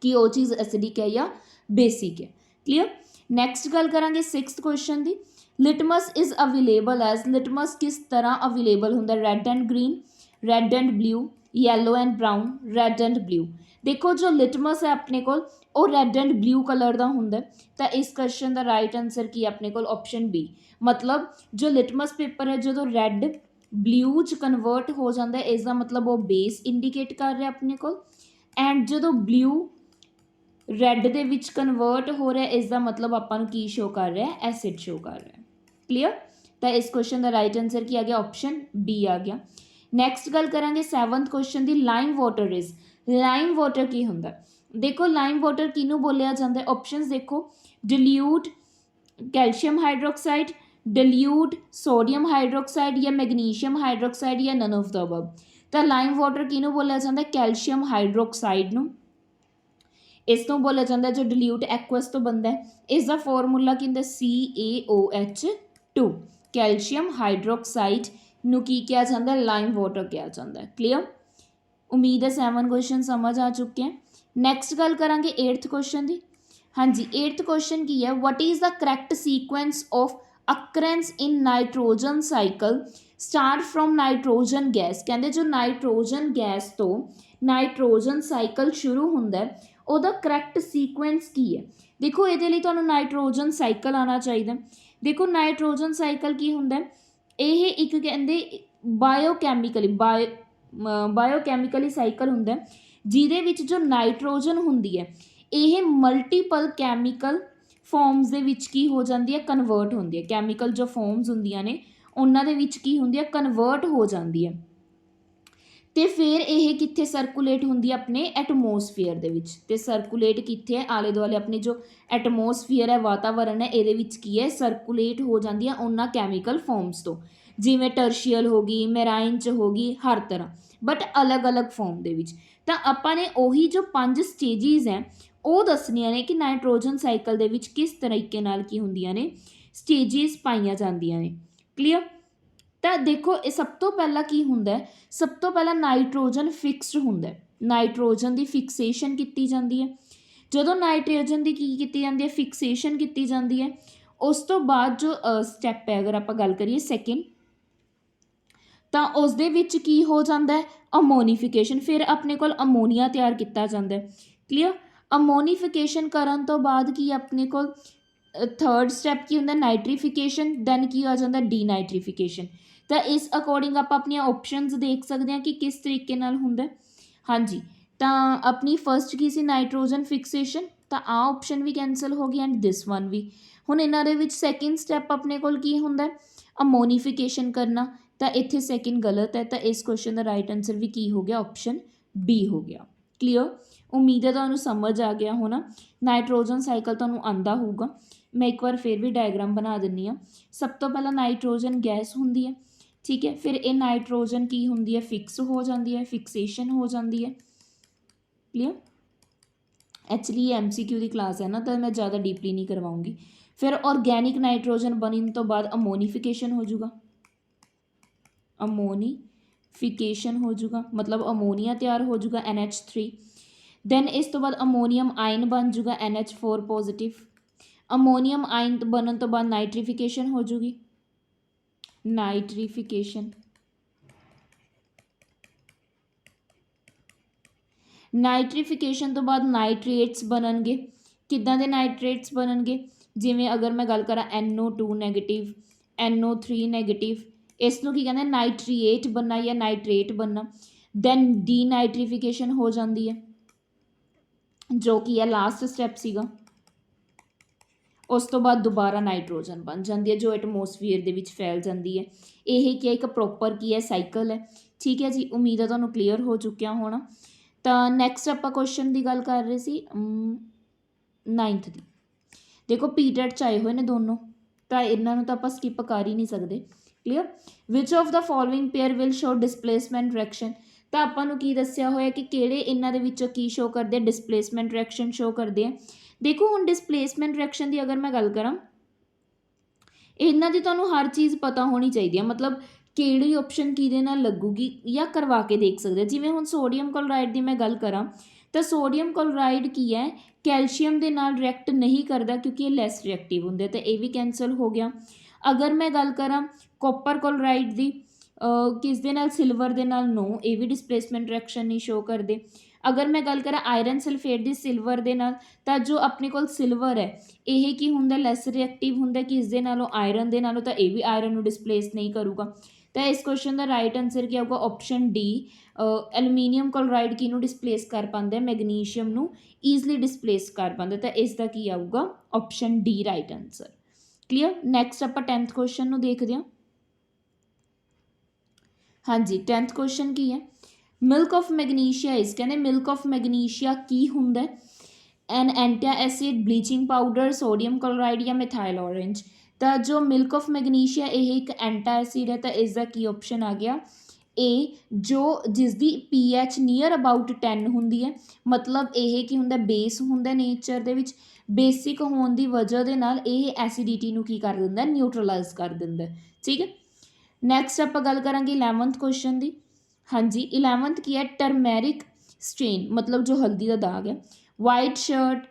ਕਿ ਉਹ ਚੀਜ਼ ਐਸਿਡਿਕ ਹੈ ਜਾਂ ਬੇਸਿਕ ਹੈ। ਕਲੀਅਰ। ਨੈਕਸਟ ਗੱਲ ਕਰਾਂਗੇ sixth question the. Litmus is available as, litmus ਕਿਸ ਤਰ੍ਹਾਂ ਅਵੇਲੇਬਲ ਹੁੰਦਾ, red and green, red and blue, yellow and brown, red and blue. ਦੇਖੋ ਜੋ ਲਿਟਮਸ ਹੈ ਆਪਣੇ ਕੋਲ ਉਹ ਰੈਡ ਐਂਡ ਬਲੂ ਕਲਰ ਦਾ ਹੁੰਦਾ। ਤਾਂ ਇਸ ਕੁਐਸਚਨ ਦਾ ਰਾਈਟ ਆਨਸਰ ਕੀ ਹੈ ਆਪਣੇ ਕੋਲ, ਆਪਸ਼ਨ ਬੀ। ਮਤਲਬ ਜੋ ਲਿਟਮਸ ਪੇਪਰ ਹੈ ਜਦੋਂ ਰੈਡ ਬਲੂ 'ਚ ਕਨਵਰਟ ਹੋ ਜਾਂਦਾ, ਇਸ ਦਾ ਮਤਲਬ ਉਹ ਬੇਸ ਇੰਡੀਕੇਟ ਕਰ ਰਿਹਾ ਆਪਣੇ ਕੋਲ। ਐਂਡ ਜਦੋਂ ਬਲੂ ਰੈੱਡ ਦੇ ਵਿੱਚ ਕਨਵਰਟ ਹੋ ਰਿਹਾ, ਇਸ ਦਾ ਮਤਲਬ ਆਪਾਂ ਨੂੰ ਕੀ ਸ਼ੋ ਕਰ ਰਿਹਾ, ਐਸਿਡ ਸ਼ੋ ਕਰ ਰਿਹਾ। ਕਲੀਅਰ। ਤਾਂ ਇਸ ਕੁਐਸਚਨ ਦਾ ਰਾਈਟ ਆਨਸਰ ਕੀ ਆ ਗਿਆ, ਆਪਸ਼ਨ ਬੀ ਆ ਗਿਆ। ਨੈਕਸਟ ਗੱਲ ਕਰਾਂਗੇ ਸੈਵਨਥ ਕੁਐਸਚਨ ਦੀ। Lime water is, lime water ਕੀ ਹੁੰਦਾ। ਦੇਖੋ ਲਾਈਮ ਵਾਟਰ ਕਿਹਨੂੰ ਬੋਲਿਆ ਜਾਂਦਾ, ਆਪਸ਼ਨਸ ਦੇਖੋ, dilute calcium hydroxide, dilute sodium hydroxide, ਜਾਂ ਮੈਗਨੀਸ਼ੀਅਮ ਹਾਈਡਰੋਕਸਾਈਡ, ਜਾਂ ਨਨ ਆਫ ਦਾ ਅਬਵ। ਤਾਂ ਲਾਈਮ ਵਾਟਰ ਕਿਹਨੂੰ ਬੋਲਿਆ ਜਾਂਦਾ, ਕੈਲਸ਼ੀਅਮ ਹਾਈਡਰੋਕਸਾਈਡ ਨੂੰ। ਇਸ ਤੋਂ ਬੋਲਿਆ ਜਾਂਦਾ ਜੋ ਡਿਲਿਊਟ ਐਕੁਅਸ ਤੋਂ ਬਣਦਾ ਹੈ। ਇਸ ਦਾ ਫਾਰਮੂਲਾ ਕੀ ਹੁੰਦਾ, CaOH2। ਕੈਲਸ਼ੀਅਮ ਹਾਈਡਰੋਕਸਾਈਡ ਨੂੰ ਕੀ ਕਿਹਾ ਜਾਂਦਾ, ਲਾਈਮ ਵਾਟਰ ਕਿਹਾ ਜਾਂਦਾ। ਕਲੀਅਰ। ਉਮੀਦ ਹੈ 7 ਕੁਐਸਚਨ ਸਮਝ ਆ ਚੁੱਕੇ ਹੈ। ਨੈਕਸਟ ਗੱਲ ਕਰਾਂਗੇ 8th ਕੁਐਸਚਨ ਦੀ। ਹਾਂਜੀ 8th ਕੁਐਸਚਨ ਕੀ ਹੈ, what is the correct sequence of occurrence in nitrogen cycle start from nitrogen gas. ਕਹਿੰਦੇ ਜੋ ਨਾਈਟ੍ਰੋਜਨ ਗੈਸ ਤੋਂ ਨਾਈਟ੍ਰੋਜਨ ਸਾਈਕਲ ਸ਼ੁਰੂ ਹੁੰਦਾ ਉਹਦਾ ਕਰੈਕਟ ਸੀਕੁਐਂਸ ਕੀ ਹੈ। ਦੇਖੋ ਇਹਦੇ ਲਈ ਤੁਹਾਨੂੰ ਨਾਈਟ੍ਰੋਜਨ ਸਾਈਕਲ ਆਉਣਾ ਚਾਹੀਦਾ। ਦੇਖੋ ਨਾਈਟ੍ਰੋਜਨ ਸਾਈਕਲ ਕੀ ਹੁੰਦਾ, ਇਹ ਇੱਕ ਕਹਿੰਦੇ ਬਾਇਓਕੈਮੀਕਲੀ ਸਾਈਕਲ ਹੁੰਦਾ ਜਿਹਦੇ ਵਿੱਚ ਜੋ ਨਾਈਟ੍ਰੋਜਨ ਹੁੰਦੀ ਹੈ ਇਹ ਮਲਟੀਪਲ ਕੈਮੀਕਲ ਫੋਰਮਸ ਦੇ ਵਿੱਚ ਕੀ ਹੋ ਜਾਂਦੀ ਹੈ, ਕਨਵਰਟ ਹੁੰਦੀ ਹੈ। ਕੈਮੀਕਲ ਜੋ ਫੋਰਮਸ ਹੁੰਦੀਆਂ ਨੇ ਉਹਨਾਂ ਦੇ ਵਿੱਚ ਕੀ ਹੁੰਦੀ ਹੈ, ਕਨਵਰਟ ਹੋ ਜਾਂਦੀ ਹੈ। ਤੇ ਫਿਰ ਇਹ ਕਿੱਥੇ ਸਰਕੂਲੇਟ ਹੁੰਦੀ ਹੈ, ਆਪਣੇ ਐਟਮੋਸਫੀਅਰ ਦੇ ਵਿੱਚ। ਤੇ ਸਰਕੂਲੇਟ ਕਿੱਥੇ ਹੈ, ਆਲੇ ਦੁਆਲੇ ਆਪਣੀ ਜੋ ਐਟਮੋਸਫੀਅਰ ਹੈ, ਵਾਤਾਵਰਨ ਹੈ, ਇਹਦੇ ਵਿੱਚ ਕੀ ਹੈ, ਸਰਕੂਲੇਟ ਹੋ ਜਾਂਦੀ ਹੈ ਉਹਨਾਂ ਕੈਮੀਕਲ ਫੋਰਮਸ ਤੋਂ, ਜਿਵੇਂ ਟਰਸ਼ੀਅਲ ਹੋ ਗਈ, ਮੈਰਾਈਨ 'ਚ ਹੋ ਗਈ, ਹਰ ਤਰ੍ਹਾਂ, ਬਟ ਅਲੱਗ-ਅਲੱਗ ਫੋਰਮ ਦੇ ਵਿੱਚ। ਤਾਂ ਆਪਾਂ ਨੇ ਉਹੀ ਜੋ 5 ਸਟੇਜਿਸ ਹੈ ਉਹ ਦੱਸਣੀਆਂ ਨੇ ਕਿ ਨਾਈਟ੍ਰੋਜਨ ਸਾਈਕਲ ਦੇ ਵਿੱਚ ਕਿਸ ਤਰੀਕੇ ਨਾਲ ਕੀ ਹੁੰਦੀਆਂ ਨੇ, ਸਟੇਜਿਸ ਪਾਈਆਂ ਜਾਂਦੀਆਂ ਨੇ। ਕਲੀਅਰ। ਤਾਂ ਦੇਖੋ ਇਹ ਸਭ ਤੋਂ ਪਹਿਲਾਂ ਕੀ ਹੁੰਦਾ, ਸਭ ਤੋਂ ਪਹਿਲਾਂ ਨਾਈਟ੍ਰੋਜਨ ਫਿਕਸਡ ਹੁੰਦਾ। ਨਾਈਟ੍ਰੋਜਨ ਦੀ ਫਿਕਸੇਸ਼ਨ ਕੀਤੀ ਜਾਂਦੀ ਹੈ। ਜਦੋਂ ਨਾਈਟ੍ਰੋਜਨ ਦੀ ਕੀ ਕੀਤੀ ਜਾਂਦੀ ਹੈ, ਫਿਕਸੇਸ਼ਨ ਕੀਤੀ ਜਾਂਦੀ ਹੈ, ਉਸ ਤੋਂ ਬਾਅਦ ਜੋ ਸਟੈਪ ਹੈ, ਅਗਰ ਆਪਾਂ ਗੱਲ ਕਰੀਏ ਸੈਕਿੰਡ, ਤਾਂ ਉਸ ਦੇ ਵਿੱਚ ਕੀ ਹੋ ਜਾਂਦਾ ਹੈ, ਅਮੋਨੀਫਿਕੇਸ਼ਨ। ਫਿਰ ਆਪਣੇ ਕੋਲ ਅਮੋਨੀਆ ਤਿਆਰ ਕੀਤਾ ਜਾਂਦਾ ਹੈ। ਕਲੀਅਰ। ਅਮੋਨੀਫਿਕੇਸ਼ਨ ਕਰਨ ਤੋਂ ਬਾਅਦ ਕੀ ਆਪਣੇ ਕੋਲ ਥਰਡ ਸਟੈਪ ਕੀ ਹੁੰਦਾ, ਨਾਈਟ੍ਰੀਫਿਕੇਸ਼ਨ। ਦੈਨ ਕੀ ਆ ਜਾਂਦਾ, ਡੀਨਾਈਟ੍ਰੀਫਿਕੇਸ਼ਨ। ਤਾਂ ਇਸ ਅਕੋਰਡਿੰਗ ਆਪਾਂ ਆਪਣੀਆਂ ਆਪਸ਼ਨਸ ਦੇਖ ਸਕਦੇ ਹਾਂ ਕਿ ਕਿਸ ਤਰੀਕੇ ਨਾਲ ਹੁੰਦਾ। ਹਾਂਜੀ, ਤਾਂ ਆਪਣੀ ਫਸਟ ਕੀ ਸੀ, ਨਾਈਟ੍ਰੋਜਨ ਫਿਕਸੇਸ਼ਨ, ਤਾਂ ਆਹ ਆਪਸ਼ਨ ਵੀ ਕੈਂਸਲ ਹੋ ਗਈ ਐਂਡ ਦਿਸ ਵਨ ਵੀ। ਹੁਣ ਇਹਨਾਂ ਦੇ ਵਿੱਚ ਸੈਕਿੰਡ ਸਟੈਪ ਆਪਣੇ ਕੋਲ ਕੀ ਹੁੰਦਾ, ਅਮੋਨੀਫਿਕੇਸ਼ਨ ਕਰਨਾ। ਤਾਂ ਇੱਥੇ ਸੈਕਿੰਡ ਗਲਤ ਹੈ, ਤਾਂ ਇਸ ਕੁਐਸਚਨ ਦਾ ਰਾਈਟ ਆਨਸਰ ਵੀ ਕੀ ਹੋ ਗਿਆ, ਆਪਸ਼ਨ ਬੀ ਹੋ ਗਿਆ। ਕਲੀਅਰ। ਉਮੀਦ ਹੈ ਤੁਹਾਨੂੰ ਸਮਝ ਆ ਗਿਆ ਹੋਣਾ। ਨਾਈਟ੍ਰੋਜਨ ਸਾਈਕਲ ਤੁਹਾਨੂੰ ਆਉਂਦਾ ਹੋਊਗਾ। ਮੈਂ ਇੱਕ ਵਾਰ ਫਿਰ ਵੀ ਡਾਇਗਰਾਮ ਬਣਾ ਦਿੰਦੀ ਹਾਂ। ਸਭ ਤੋਂ ਪਹਿਲਾਂ ਨਾਈਟ੍ਰੋਜਨ ਗੈਸ ਹੁੰਦੀ ਹੈ, ਠੀਕ ਹੈ। ਫਿਰ ਇਹ ਨਾਈਟ੍ਰੋਜਨ ਕੀ ਹੁੰਦੀ ਹੈ, ਫਿਕਸ ਹੋ ਜਾਂਦੀ ਹੈ, ਫਿਕਸੇਸ਼ਨ ਹੋ ਜਾਂਦੀ ਹੈ। ਕਲੀਅਰ। ਐਕਚੁਅਲੀ ਇਹ MCQ ਦੀ ਕਲਾਸ ਹੈ ਨਾ, ਤਾਂ ਮੈਂ ਜ਼ਿਆਦਾ ਡੀਪਲੀ ਨਹੀਂ ਕਰਵਾਉਂਗੀ। ਫਿਰ ਆਰਗੈਨਿਕ ਨਾਈਟ੍ਰੋਜਨ ਬਣਨ ਤੋਂ ਬਾਅਦ ਅਮੋਨੀਫਿਕੇਸ਼ਨ ਹੋ ਜਾਊਗਾ। ਅਮੋਨੀਫਿਕੇਸ਼ਨ ਹੋ ਜਾਊਗਾ, ਮਤਲਬ ਅਮੋਨੀਆ ਤਿਆਰ ਹੋ ਜਾਊਗਾ, NH3। ਦੈਨ ਇਸ ਤੋਂ ਬਾਅਦ ਅਮੋਨੀਅਮ ਆਇਨ ਬਣ ਜਾਊਗਾ, NH4 ਪੋਜ਼ੀਟਿਵ। ਅਮੋਨੀਅਮ ਆਇਨ ਬਣਨ ਤੋਂ ਬਾਅਦ ਨਾਈਟ੍ਰੀਫਿਕੇਸ਼ਨ ਹੋ ਜਾਊਗੀ, ਨਾਈਟ੍ਰੀਫਿਕੇਸ਼ਨ। ਨਾਈਟ੍ਰੀਫਿਕੇਸ਼ਨ ਤੋਂ ਬਾਅਦ ਨਾਈਟ੍ਰੇਟਸ ਬਣਨਗੇ। ਕਿੱਦਾਂ ਦੇ ਨਾਈਟ੍ਰੇਟਸ ਬਣਨਗੇ, ਜਿਵੇਂ ਅਗਰ ਮੈਂ ਗੱਲ ਕਰਾਂ NO2 ਨੈਗੇਟਿਵ, NO3 ਨੈਗੇਟਿਵ, ਇਸ ਨੂੰ ਕੀ ਕਹਿੰਦੇ, ਨਾਈਟ੍ਰੀਏਟ ਬਣਨਾ ਜਾਂ ਨਾਈਟ੍ਰੇਟ ਬਣਨਾ। ਦੈਨ ਡੀਨਾਈਟ੍ਰੀਫਿਕੇਸ਼ਨ ਹੋ ਜਾਂਦੀ ਹੈ, ਜੋ ਕਿ ਹੈ ਲਾਸਟ ਸਟੈਪ ਸੀਗਾ। ਉਸ ਤੋਂ ਬਾਅਦ ਦੁਬਾਰਾ ਨਾਈਟ੍ਰੋਜਨ ਬਣ ਜਾਂਦੀ ਹੈ, ਜੋ ਐਟਮੋਸਫੀਅਰ ਦੇ ਵਿੱਚ ਫੈਲ ਜਾਂਦੀ ਹੈ। ਇਹ ਕੀ ਹੈ, ਇੱਕ ਪ੍ਰੋਪਰ ਕੀ ਹੈ, ਸਾਈਕਲ ਹੈ। ਠੀਕ ਹੈ ਜੀ, ਉਮੀਦ ਹੈ ਤੁਹਾਨੂੰ ਕਲੀਅਰ ਹੋ ਚੁੱਕਿਆ ਹੋਣਾ। ਤਾਂ ਨੈਕਸਟ ਆਪਾਂ ਕੁਐਸਚਨ ਦੀ ਗੱਲ ਕਰ ਰਹੇ ਸੀ 9th ਦੀ। ਦੇਖੋ ਪੀਟੈਟ 'ਚ ਆਏ ਹੋਏ ਨੇ ਦੋਨੋਂ, ਤਾਂ ਇਹਨਾਂ ਨੂੰ ਤਾਂ ਆਪਾਂ ਸਕਿਪ ਕਰ ਹੀ ਨਹੀਂ ਸਕਦੇ। Clear. Which of the following pair will show displacement reaction. ਤਾਂ ਆਪਾਂ ਨੂੰ ਕੀ ਦੱਸਿਆ ਹੋਇਆ ਕਿ ਕਿਹੜੇ ਇਹਨਾਂ ਦੇ ਵਿੱਚੋਂ ਕੀ ਸ਼ੋ ਕਰਦੇ ਆ, ਡਿਸਪਲੇਸਮੈਂਟ ਰਿਐਕਸ਼ਨ ਸ਼ੋ ਕਰਦੇ ਆ। ਦੇਖੋ ਹੁਣ ਡਿਸਪਲੇਸਮੈਂਟ ਰਿਐਕਸ਼ਨ ਦੀ ਅਗਰ ਮੈਂ ਗੱਲ ਕਰਾਂ, ਇਹਨਾਂ ਦੀ ਤੁਹਾਨੂੰ ਹਰ ਚੀਜ਼ ਪਤਾ ਹੋਣੀ ਚਾਹੀਦੀ ਹੈ, ਮਤਲਬ ਕਿਹੜੀ ਆਪਸ਼ਨ ਕਿਹਦੇ ਨਾਲ ਲੱਗੂਗੀ ਜਾਂ ਕਰਵਾ ਕੇ ਦੇਖ ਸਕਦੇ। ਜਿਵੇਂ ਹੁਣ ਸੋਡੀਅਮ ਕਲੋਰਾਈਡ ਦੀ ਮੈਂ ਗੱਲ ਕਰਾਂ, ਤਾਂ ਸੋਡੀਅਮ ਕਲੋਰਾਈਡ ਕੀ ਹੈ, ਕੈਲਸ਼ੀਅਮ ਦੇ ਨਾਲ ਰਿਐਕਟ ਨਹੀਂ ਕਰਦਾ ਕਿਉਂਕਿ ਇਹ ਲੈਸ ਰਿਐਕਟਿਵ ਹੁੰਦੇ, ਤਾਂ ਇਹ ਵੀ ਕੈਂਸਲ ਹੋ ਗਿਆ। ਅਗਰ ਮੈਂ ਗੱਲ ਕਰਾਂ ਕਾਪਰ ਕਲੋਰਾਈਡ ਦੀ, ਕਿਸ ਦੇ ਨਾਲ, ਸਿਲਵਰ ਦੇ ਨਾਲ, ਨੋ, ਇਹ ਵੀ ਡਿਸਪਲੇਸਮੈਂਟ ਰਿਐਕਸ਼ਨ ਨਹੀਂ ਸ਼ੋ ਕਰਦੇ। ਅਗਰ ਮੈਂ ਗੱਲ ਕਰਾਂ ਆਇਰਨ ਸਲਫੇਟ ਦੀ ਸਿਲਵਰ ਦੇ ਨਾਲ, ਤਾਂ ਜੋ ਆਪਣੇ ਕੋਲ ਸਿਲਵਰ ਹੈ ਇਹ ਕੀ ਹੁੰਦਾ, ਲੈਸ ਰਿਐਕਟਿਵ ਹੁੰਦਾ ਕਿਸ ਦੇ ਨਾਲੋਂ, ਆਇਰਨ ਦੇ ਨਾਲੋਂ, ਤਾਂ ਇਹ ਵੀ ਆਇਰਨ ਨੂੰ ਡਿਸਪਲੇਸ ਨਹੀਂ ਕਰੂਗਾ। ਤਾਂ ਇਸ ਕੁਐਸਚਨ ਦਾ ਰਾਈਟ ਆਨਸਰ ਕੀ ਆਊਗਾ, ਆਪਸ਼ਨ ਡੀ। ਐਲੂਮੀਨੀਅਮ ਕਲੋਰਾਈਡ ਕਿਹਨੂੰ ਡਿਸਪਲੇਸ ਕਰ ਪਾਉਂਦਾ, ਮੈਗਨੀਸ਼ੀਅਮ ਨੂੰ ਈਜ਼ਲੀ ਡਿਸਪਲੇਸ ਕਰ ਪਾਉਂਦਾ, ਤਾਂ ਇਸ ਦਾ ਕੀ ਆਊਗਾ, option D right answer. Clear. Next ਆਪਾਂ 10th ਕੁਐਸਚਨ ਨੂੰ ਦੇਖਦੇ ਹਾਂ। ਹਾਂਜੀ, 10th ਕੁਐਸਚਨ ਕੀ ਹੈ, ਮਿਲਕ ਆਫ ਮੈਗਨੀਸ਼ੀਆ ਇਜ਼, ਕਹਿੰਦੇ ਮਿਲਕ ਆਫ ਮੈਗਨੀਸ਼ੀਆ ਕੀ ਹੁੰਦਾ, an antacid, bleaching powder, sodium chloride ਜਾਂ ਮਿਥਾਈਲ ਔਰੇਂਜ। ਤਾਂ ਜੋ ਮਿਲਕ ਆਫ ਮੈਗਨੀਸ਼ੀਆ ਇਹ ਇੱਕ ਐਂਟਾ ਐਸਿਡ ਹੈ, ਤਾਂ ਇਸ ਦਾ ਕੀ ਆਪਸ਼ਨ ਆ ਗਿਆ, ਏ, ਜੋ ਜਿਸ ਦੀ pH ਨੀਅਰ ਅਬਾਊਟ 10 ਹੁੰਦੀ ਹੈ। ਮਤਲਬ ਇਹ ਕੀ ਹੁੰਦਾ, ਬੇਸ ਹੁੰਦਾ ਨੇਚਰ ਦੇ ਵਿੱਚ, ਬੇਸਿਕ ਹੋਣ ਦੀ ਵਜ੍ਹਾ ਦੇ ਨਾਲ ਇਹ ਐਸਿਡਿਟੀ ਨੂੰ ਕੀ ਕਰ ਦਿੰਦਾ, ਨਿਊਟਰਲਾਈਜ਼ ਕਰ ਦਿੰਦਾ। ਠੀਕ ਹੈ। ਨੈਕਸਟ ਆਪਾਂ ਗੱਲ ਕਰਾਂਗੇ 11th ਕੁਐਸਚਨ ਦੀ। ਹਾਂਜੀ, 11th ਕੀ ਹੈ, ਟਰਮੈਰਿਕ ਸਟੇਨ, ਮਤਲਬ ਜੋ ਹਲਦੀ ਦਾ ਦਾਗ ਹੈ, white shirt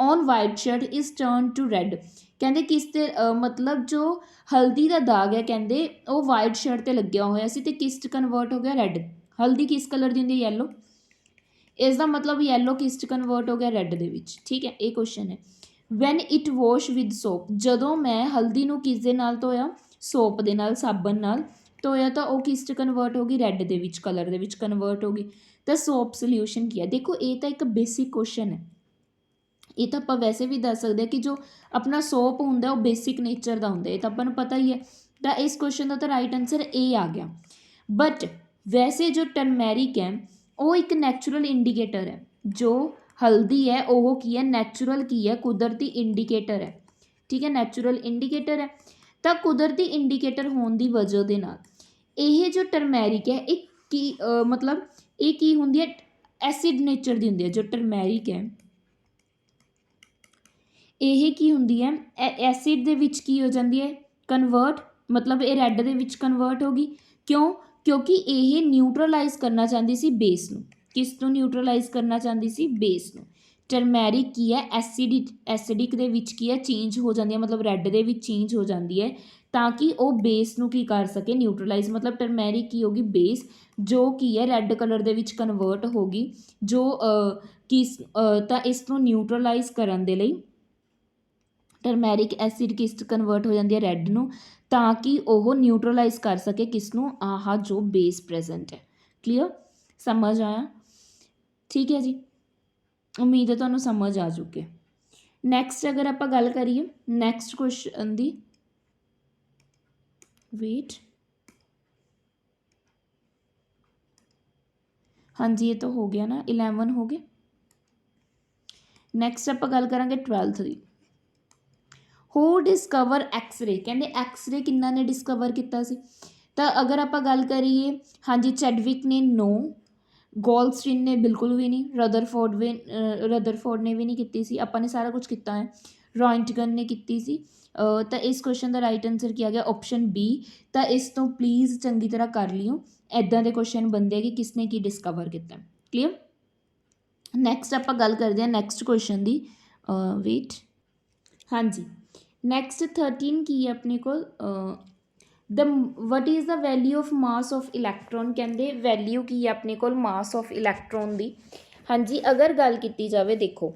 on white shirt is turn to red. ਕਹਿੰਦੇ ਕਿਸ ਤੇ, ਮਤਲਬ ਜੋ ਹਲਦੀ ਦਾ ਦਾਗ ਹੈ ਕਹਿੰਦੇ ਉਹ ਵਾਈਟ ਸ਼ਰਟ 'ਤੇ ਲੱਗਿਆ ਹੋਇਆ ਸੀ ਅਤੇ ਕਿਸ 'ਚ ਕਨਵਰਟ ਹੋ ਗਿਆ, ਰੈੱਡ। ਹਲਦੀ ਕਿਸ ਕਲਰ ਦੀ ਹੁੰਦੀ, ਯੈਲੋ। ਇਸ ਦਾ ਮਤਲਬ ਯੈਲੋ ਕਿਸ 'ਚ ਕਨਵਰਟ ਹੋ ਗਿਆ, ਰੈੱਡ ਦੇ ਵਿੱਚ। ਠੀਕ ਹੈ, ਇਹ ਕੁਐਸਚਨ ਹੈ। When it wash with soap, ਜਦੋਂ ਮੈਂ ਹਲਦੀ ਨੂੰ ਕਿਸ ਦੇ ਨਾਲ ਧੋਇਆ, ਸੋਪ ਦੇ ਨਾਲ, ਸਾਬਣ ਨਾਲ ਧੋਇਆ, ਤਾਂ ਉਹ ਕਿਸ 'ਚ ਕਨਵਰਟ ਹੋ ਗਈ, ਰੈੱਡ ਦੇ ਵਿੱਚ, ਕਲਰ ਦੇ ਵਿੱਚ ਕਨਵਰਟ ਹੋ ਗਈ। ਤਾਂ ਸੋਪ ਸੋਲਿਊਸ਼ਨ ਕੀ ਹੈ। ਦੇਖੋ ਇਹ ਤਾਂ ਇੱਕ ਬੇਸਿਕ ਕੁਐਸਚਨ ਹੈ, ਇਹ ਤਾਂ ਆਪਾਂ ਵੈਸੇ ਵੀ ਦੱਸ ਸਕਦੇ ਹਾਂ ਕਿ ਜੋ ਆਪਣਾ ਸੋਪ ਹੁੰਦਾ ਉਹ ਬੇਸਿਕ ਨੇਚਰ ਦਾ ਹੁੰਦਾ, ਇਹ ਤਾਂ ਆਪਾਂ ਨੂੰ ਪਤਾ ਹੀ ਹੈ। ਤਾਂ ਇਸ ਕੁਐਸਚਨ ਦਾ ਤਾਂ ਰਾਈਟ ਆਨਸਰ ਇਹ ਆ ਗਿਆ। ਬਟ ਵੈਸੇ ਜੋ ਟਰਮੈਰਿਕ ਹੈ ਉਹ ਇੱਕ ਨੈਚੁਰਲ ਇੰਡੀਕੇਟਰ ਹੈ। ਜੋ ਹਲਦੀ ਹੈ ਉਹ ਕੀ ਹੈ, ਨੈਚੁਰਲ ਕੀ ਹੈ, ਕੁਦਰਤੀ ਇੰਡੀਕੇਟਰ ਹੈ। ਠੀਕ ਹੈ, ਨੈਚੁਰਲ ਇੰਡੀਕੇਟਰ ਹੈ। ਤਾਂ ਕੁਦਰਤੀ ਇੰਡੀਕੇਟਰ ਹੋਣ ਦੀ ਵਜ੍ਹਾ ਦੇ ਨਾਲ ਇਹ ਜੋ ਟਰਮੈਰਿਕ ਹੈ ਇਹ ਕੀ ਮਤਲਬ ਇਹ ਕੀ ਹੁੰਦੀ ਹੈ, ਐਸਿਡ ਨੇਚਰ ਦੀ ਹੁੰਦੀ ਹੈ। ਜੋ ਟਰਮੈਰਿਕ ਹੈ ਇਹ ਕੀ ਹੁੰਦੀ ਹੈ, ਐਸਿਡ ਦੇ ਵਿੱਚ ਕੀ ਹੋ ਜਾਂਦੀ ਹੈ, ਕਨਵਰਟ, ਮਤਲਬ ਇਹ ਰੈੱਡ ਦੇ ਵਿੱਚ ਕਨਵਰਟ ਹੋ ਗਈ। ਕਿਉਂ? ਕਿਉਂਕਿ ਇਹ ਨਿਊਟਰਲਾਈਜ਼ ਕਰਨਾ ਚਾਹੁੰਦੀ ਸੀ ਬੇਸ ਨੂੰ। ਕਿਸ ਨੂੰ ਨਿਊਟਰਲਾਈਜ਼ ਕਰਨਾ ਚਾਹੁੰਦੀ ਸੀ? ਬੇਸ ਨੂੰ। ਟਰਮੈਰਿਕ ਕੀ ਹੈ, ਐਸਿਡਿਕ ਦੇ ਵਿੱਚ ਕੀ ਹੈ, ਚੇਂਜ ਹੋ ਜਾਂਦੀ ਹੈ, ਮਤਲਬ ਰੈੱਡ ਦੇ ਵਿੱਚ ਚੇਂਜ ਹੋ ਜਾਂਦੀ ਹੈ ਤਾਂ ਕਿ ਉਹ ਬੇਸ ਨੂੰ ਕੀ ਕਰ ਸਕੇ, ਨਿਊਟਰਲਾਈਜ਼। ਮਤਲਬ ਟਰਮੈਰਿਕ ਕੀ ਹੋਗੀ, ਬੇਸ, ਜੋ ਕੀ ਹੈ ਰੈੱਡ ਕਲਰ ਦੇ ਵਿੱਚ ਕਨਵਰਟ ਹੋ ਗਈ। ਜੋ ਤਾਂ ਇਸ ਨੂੰ ਨਿਊਟਰਲਾਈਜ਼ ਕਰਨ ਦੇ ਲਈ ਟਰਮੈਰਿਕ ਐਸਿਡ ਕਿਸ 'ਚ ਕਨਵਰਟ ਹੋ ਜਾਂਦੀ ਹੈ, ਰੈੱਡ ਨੂੰ, ਤਾਂ ਕਿ ਉਹ ਨਿਊਟਰਲਾਈਜ਼ ਕਰ ਸਕੇ ਕਿਸ ਨੂੰ, ਆਹ ਜੋ ਬੇਸ ਪ੍ਰੈਜ਼ੈਂਟ ਹੈ। ਕਲੀਅਰ? ਸਮਝ ਆਇਆ? ਠੀਕ ਹੈ ਜੀ, ਉਮੀਦ ਹੈ ਤੁਹਾਨੂੰ ਸਮਝ ਆ ਚੁੱਕੀ। ਨੈਕਸਟ ਅਗਰ ਆਪਾਂ ਗੱਲ ਕਰੀਏ ਨੈਕਸਟ ਕੁਐਸਚਨ ਦੀ, ਵੇਟ, ਹਾਂਜੀ ਇਹ ਤਾਂ ਹੋ ਗਿਆ ਨਾ, 11 ਹੋ ਗਏ। ਨੈਕਸਟ ਆਪਾਂ ਗੱਲ ਕਰਾਂਗੇ 12th ਦੀ। ਹੂ ਡਿਸਕਵਰ ਐਕਸਰੇ, ਕਹਿੰਦੇ ਐਕਸਰੇ ਕਿੰਨਾ ਨੇ ਡਿਸਕਵਰ ਕੀਤਾ ਸੀ? ਤਾਂ ਅਗਰ ਆਪਾਂ ਗੱਲ ਕਰੀਏ, ਹਾਂਜੀ ਚੈਡਵਿਕ ਨੇ, ਨੋ। ਗੋਲਸਟਿਨ ਨੇ ਬਿਲਕੁਲ ਵੀ ਨਹੀਂ। ਰਦਰਫੋਰਡ ਨੇ ਵੀ ਨਹੀਂ ਕੀਤੀ ਸੀ। ਆਪਾਂ ਨੇ ਸਾਰਾ ਕੁਝ ਕੀਤਾ ਹੈ। ਰੋਇੰਟਗਨ ਨੇ ਕੀਤੀ ਸੀ। ਤਾਂ ਇਸ ਕੁਐਸਚਨ ਦਾ ਰਾਈਟ ਆਨਸਰ ਕੀ ਆ ਗਿਆ? Option B. ਤਾਂ ਇਸ ਤੋਂ ਪਲੀਜ਼ ਚੰਗੀ ਤਰ੍ਹਾਂ ਕਰ ਲਿਓ, ਇੱਦਾਂ ਦੇ ਕੁਐਸਚਨ ਬਣਦੇ ਆ ਕਿ ਕਿਸ ਨੇ ਕੀ ਡਿਸਕਵਰ ਕੀਤਾ। ਕਲੀਅਰ? ਨੈਕਸਟ ਆਪਾਂ ਗੱਲ ਕਰਦੇ ਹਾਂ ਨੈਕਸਟ ਕੁਐਸਚਨ ਦੀ। ਵੇਟ, ਹਾਂਜੀ ਨੈਕਸਟ 13 ਕੀ ਹੈ ਆਪਣੇ ਕੋਲ? What is the value of mass of electron, ਕਹਿੰਦੇ ਵੈਲਿਊ ਕੀ ਹੈ ਆਪਣੇ ਕੋਲ ਮਾਸ ਆਫ ਇਲੈਕਟ੍ਰੋਨ ਦੀ। ਹਾਂਜੀ ਅਗਰ ਗੱਲ ਕੀਤੀ ਜਾਵੇ, ਦੇਖੋ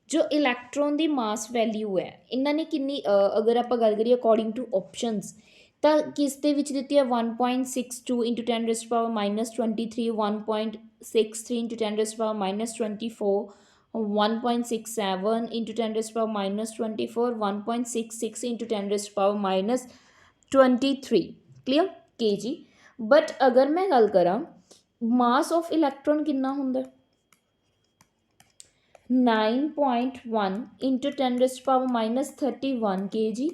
ਜੋ ਇਲੈਕਟ੍ਰੋਨ ਦੀ ਮਾਸ ਵੈਲਿਊ ਹੈ ਇਹਨਾਂ ਨੇ ਕਿੰਨੀ, ਅਗਰ ਆਪਾਂ ਗੱਲ ਕਰੀਏ ਅਕੋਰਡਿੰਗ ਟੂ ਆਪਸ਼ਨਸ, ਤਾਂ ਕਿਸ ਦੇ ਵਿੱਚ ਦਿੱਤੀ ਹੈ? 1.62 into 10 raised power -23, 1.63 into 10 raised power -24, 1.67 into 10 raised power -24, 1.66 into 10 raised power -23, clear kg। But अगर मैं गल करा मास ऑफ इलैक्ट्रॉन कितना हुंदा, 9.1 into 10 raised power -31 kg।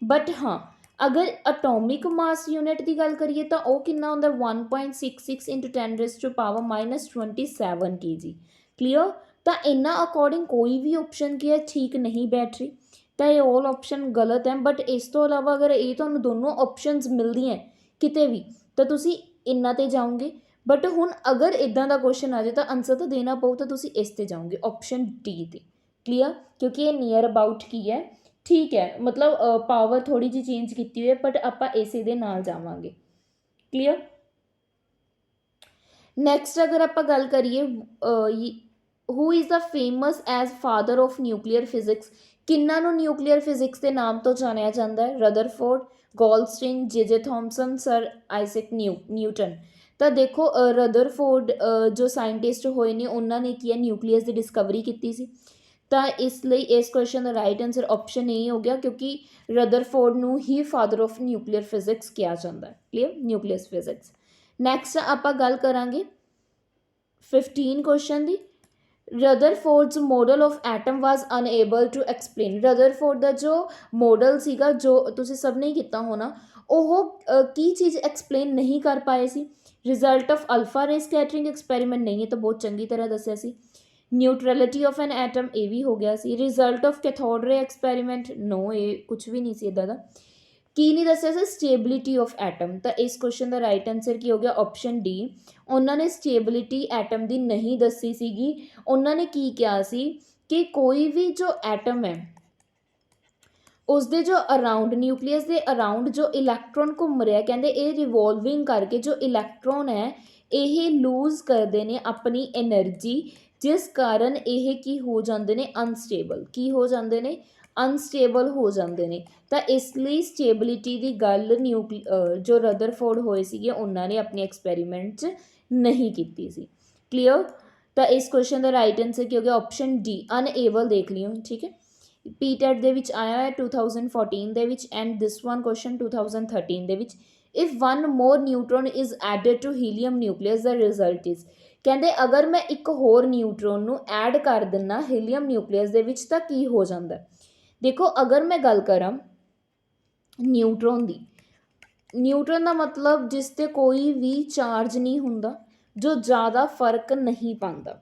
But हाँ अगर अटोमिक मास यूनिट की गल करिए तो वह कितना हुंदा, 1.66 into 10 raised power -27 kg। Clear? ਤਾਂ ਇਹਨਾਂ ਅਕੋਰਡਿੰਗ ਕੋਈ ਵੀ ਆਪਸ਼ਨ ਕੀ ਹੈ ਠੀਕ ਨਹੀਂ ਬੈਠ ਰਹੀ, ਤਾਂ ਇਹ ਆਲ ਆਪਸ਼ਨ ਗਲਤ ਹੈ। ਬਟ ਇਸ ਤੋਂ ਇਲਾਵਾ ਅਗਰ ਇਹ ਤੁਹਾਨੂੰ ਦੋਨੋਂ ਆਪਸ਼ਨਸ ਮਿਲਦੀਆਂ ਕਿਤੇ ਵੀ ਤਾਂ ਤੁਸੀਂ ਇਹਨਾਂ 'ਤੇ ਜਾਓਗੇ। ਬਟ ਹੁਣ ਅਗਰ ਇੱਦਾਂ ਦਾ ਕੁਐਸਚਨ ਆ ਜਾਏ ਤਾਂ ਆਨਸਰ ਤਾਂ ਦੇਣਾ ਪਊ, ਤਾਂ ਤੁਸੀਂ ਇਸ 'ਤੇ ਜਾਓਗੇ ਆਪਸ਼ਨ ਡੀ 'ਤੇ। ਕਲੀਅਰ? ਕਿਉਂਕਿ ਇਹ ਨੀਅਰ ਅਬਾਊਟ ਕੀ ਹੈ, ਠੀਕ ਹੈ, ਮਤਲਬ ਪਾਵਰ ਥੋੜ੍ਹੀ ਜਿਹੀ ਚੇਂਜ ਕੀਤੀ ਹੋਈ ਹੈ, ਬਟ ਆਪਾਂ ਇਸੇ ਦੇ ਨਾਲ ਜਾਵਾਂਗੇ। ਕਲੀਅਰ? ਨੈਕਸਟ ਅਗਰ ਆਪਾਂ ਗੱਲ ਕਰੀਏ, who is the famous as father of nuclear physics, ਕਿੰਨਾਂ ਨੂੰ ਨਿਊਕਲੀਅਰ ਫਿਜ਼ਿਕਸ ਦੇ ਨਾਮ ਤੋਂ ਜਾਣਿਆ ਜਾਂਦਾ ਹੈ? ਰਦਰਫੋਰਡ, ਗੋਲਸਟਿਨ, ਜੇ ਥੋਮਸਨ, ਸਰ ਆਈਜ਼ੈਕ ਨਿਊਟਨ। ਤਾਂ ਦੇਖੋ ਰਦਰਫੋਰਡ ਜੋ ਸਾਇੰਟਿਸਟ ਹੋਏ ਨੇ ਉਹਨਾਂ ਨੇ ਕੀ ਹੈ, ਨਿਊਕਲੀਅਸ ਦੀ ਡਿਸਕਵਰੀ ਕੀਤੀ ਸੀ। ਤਾਂ ਇਸ ਲਈ ਇਸ ਕੁਐਸਚਨ ਦਾ ਰਾਈਟ ਆਨਸਰ ਆਪਸ਼ਨ ਏ ਹੋ ਗਿਆ, ਕਿਉਂਕਿ ਰਦਰਫੋਰਡ ਨੂੰ ਹੀ ਫਾਦਰ ਆਫ ਨਿਊਕਲੀਅਰ ਫਿਜ਼ਿਕਸ ਕਿਹਾ ਜਾਂਦਾ ਹੈ। ਕਲੀਅਰ? Nucleus physics. ਨੈਕਸਟ ਆਪਾਂ ਗੱਲ ਕਰਾਂਗੇ 15 ਕੁਐਸਚਨ ਦੀ। Rutherford's model of atom was unable to explain, Rutherford ਦਾ ਜੋ ਮੋਡਲ ਸੀਗਾ, ਜੋ ਤੁਸੀਂ ਸਭ ਨੇ ਕੀਤਾ ਹੋਣਾ, ਉਹ ਕੀ ਚੀਜ਼ ਐਕਸਪਲੇਨ ਨਹੀਂ ਕਰ ਪਾਏ ਸੀ? ਰਿਜ਼ਲਟ ਆਫ ਅਲਫਾ ਰੇ ਸਕੈਟਰਿੰਗ ਐਕਸਪੈਰੀਮੈਂਟ, ਨਹੀਂ ਇਹ ਤਾਂ ਬਹੁਤ ਚੰਗੀ ਤਰ੍ਹਾਂ ਦੱਸਿਆ ਸੀ। ਨਿਊਟਰੈਲਿਟੀ ਆਫ ਐਨ ਐਟਮ, ਇਹ ਵੀ ਹੋ ਗਿਆ ਸੀ। ਰਿਜ਼ਲਟ ਆਫ ਕੈਥੋਡ ਰੇ ਐਕਸਪੈਰੀਮੈਂਟ, ਨੋ ਇਹ ਕੁਛ ਵੀ ਨਹੀਂ ਸੀ ਇੱਦਾਂ ਦਾ। ਕੀ ਨਹੀਂ ਦੱਸਿਆ ਸੀ? Stability of atom. ਤਾਂ ਇਸ ਕੁਐਸਚਨ ਦਾ ਰਾਈਟ ਆਨਸਰ ਕੀ ਹੋ ਗਿਆ? Option D. ਉਹਨਾਂ ਨੇ ਸਟੇਬਿਲਿਟੀ ਐਟਮ ਦੀ ਨਹੀਂ ਦੱਸੀ ਸੀਗੀ। ਉਹਨਾਂ ਨੇ ਕੀ ਕਿਹਾ ਸੀ ਕਿ ਕੋਈ ਵੀ ਜੋ ਐਟਮ ਹੈ ਉਸਦੇ ਜੋ ਅਰਾਊਂਡ, ਨਿਊਕਲੀਅਸ ਦੇ ਅਰਾਊਂਡ ਜੋ ਇਲੈਕਟ੍ਰੋਨ ਘੁੰਮ ਰਿਹਾ, ਕਹਿੰਦੇ ਇਹ ਰਿਵੋਲਵਿੰਗ ਕਰਕੇ ਜੋ ਇਲੈਕਟ੍ਰੋਨ ਹੈ ਇਹ ਲੂਜ਼ ਕਰਦੇ ਨੇ ਆਪਣੀ ਐਨਰਜੀ, ਜਿਸ ਕਾਰਨ ਇਹ ਕੀ ਹੋ ਜਾਂਦੇ ਨੇ? ਅਨਸਟੇਬਲ। ਕੀ ਹੋ ਜਾਂਦੇ ਨੇ? ਅਨਸਟੇਬਲ ਹੋ ਜਾਂਦੇ ਨੇ। ਤਾਂ ਇਸ ਲਈ ਸਟੇਬਿਲਿਟੀ ਦੀ ਗੱਲ ਜੋ ਰਦਰਫੋਰਡ ਹੋਏ ਸੀਗੇ ਉਹਨਾਂ ਨੇ ਆਪਣੇ ਐਕਸਪੈਰੀਮੈਂਟ 'ਚ ਨਹੀਂ ਕੀਤੀ ਸੀ। ਕਲੀਅਰ? ਤਾਂ ਇਸ ਕੁਐਸਚਨ ਦਾ ਰਾਈਟ ਆਂਸਰ ਕੀ ਹੋ ਗਿਆ ਆਪਸ਼ਨ ਡੀ ਅਨਏਬਲ ਦੇਖ ਲਿਓ ਠੀਕ ਹੈ ਪੀਟੈਟ ਦੇ ਵਿੱਚ ਆਇਆ ਹੈ 2014 ਦੇ ਵਿੱਚ ਐਂਡ ਦਿਸ ਵਨ ਕੁਐਸਚਨ 2013 ਦੇ ਵਿੱਚ if one more neutron is added to helium nucleus ਦਾ ਰਿਜ਼ਲਟ ਇਜ਼ ਕਹਿੰਦੇ ਅਗਰ ਮੈਂ ਇੱਕ ਹੋਰ ਨਿਊਟਰੋਨ ਨੂੰ ਐਡ ਕਰ ਦਿੰਨਾ ਹੀਲੀਅਮ ਨਿਊਕਲੀਅਸ ਦੇ ਵਿੱਚ ਤਾਂ ਕੀ ਹੋ ਜਾਂਦਾ ਦੇਖੋ ਅਗਰ ਮੈਂ ਗੱਲ ਕਰਾਂ ਨਿਊਟਰੋਨ ਦੀ ਨਿਊਟਰੋਨ ਦਾ ਮਤਲਬ ਜਿਸ 'ਤੇ ਕੋਈ ਵੀ ਚਾਰਜ ਨਹੀਂ ਹੁੰਦਾ ਜੋ ਜ਼ਿਆਦਾ ਫਰਕ ਨਹੀਂ ਪਾਉਂਦਾ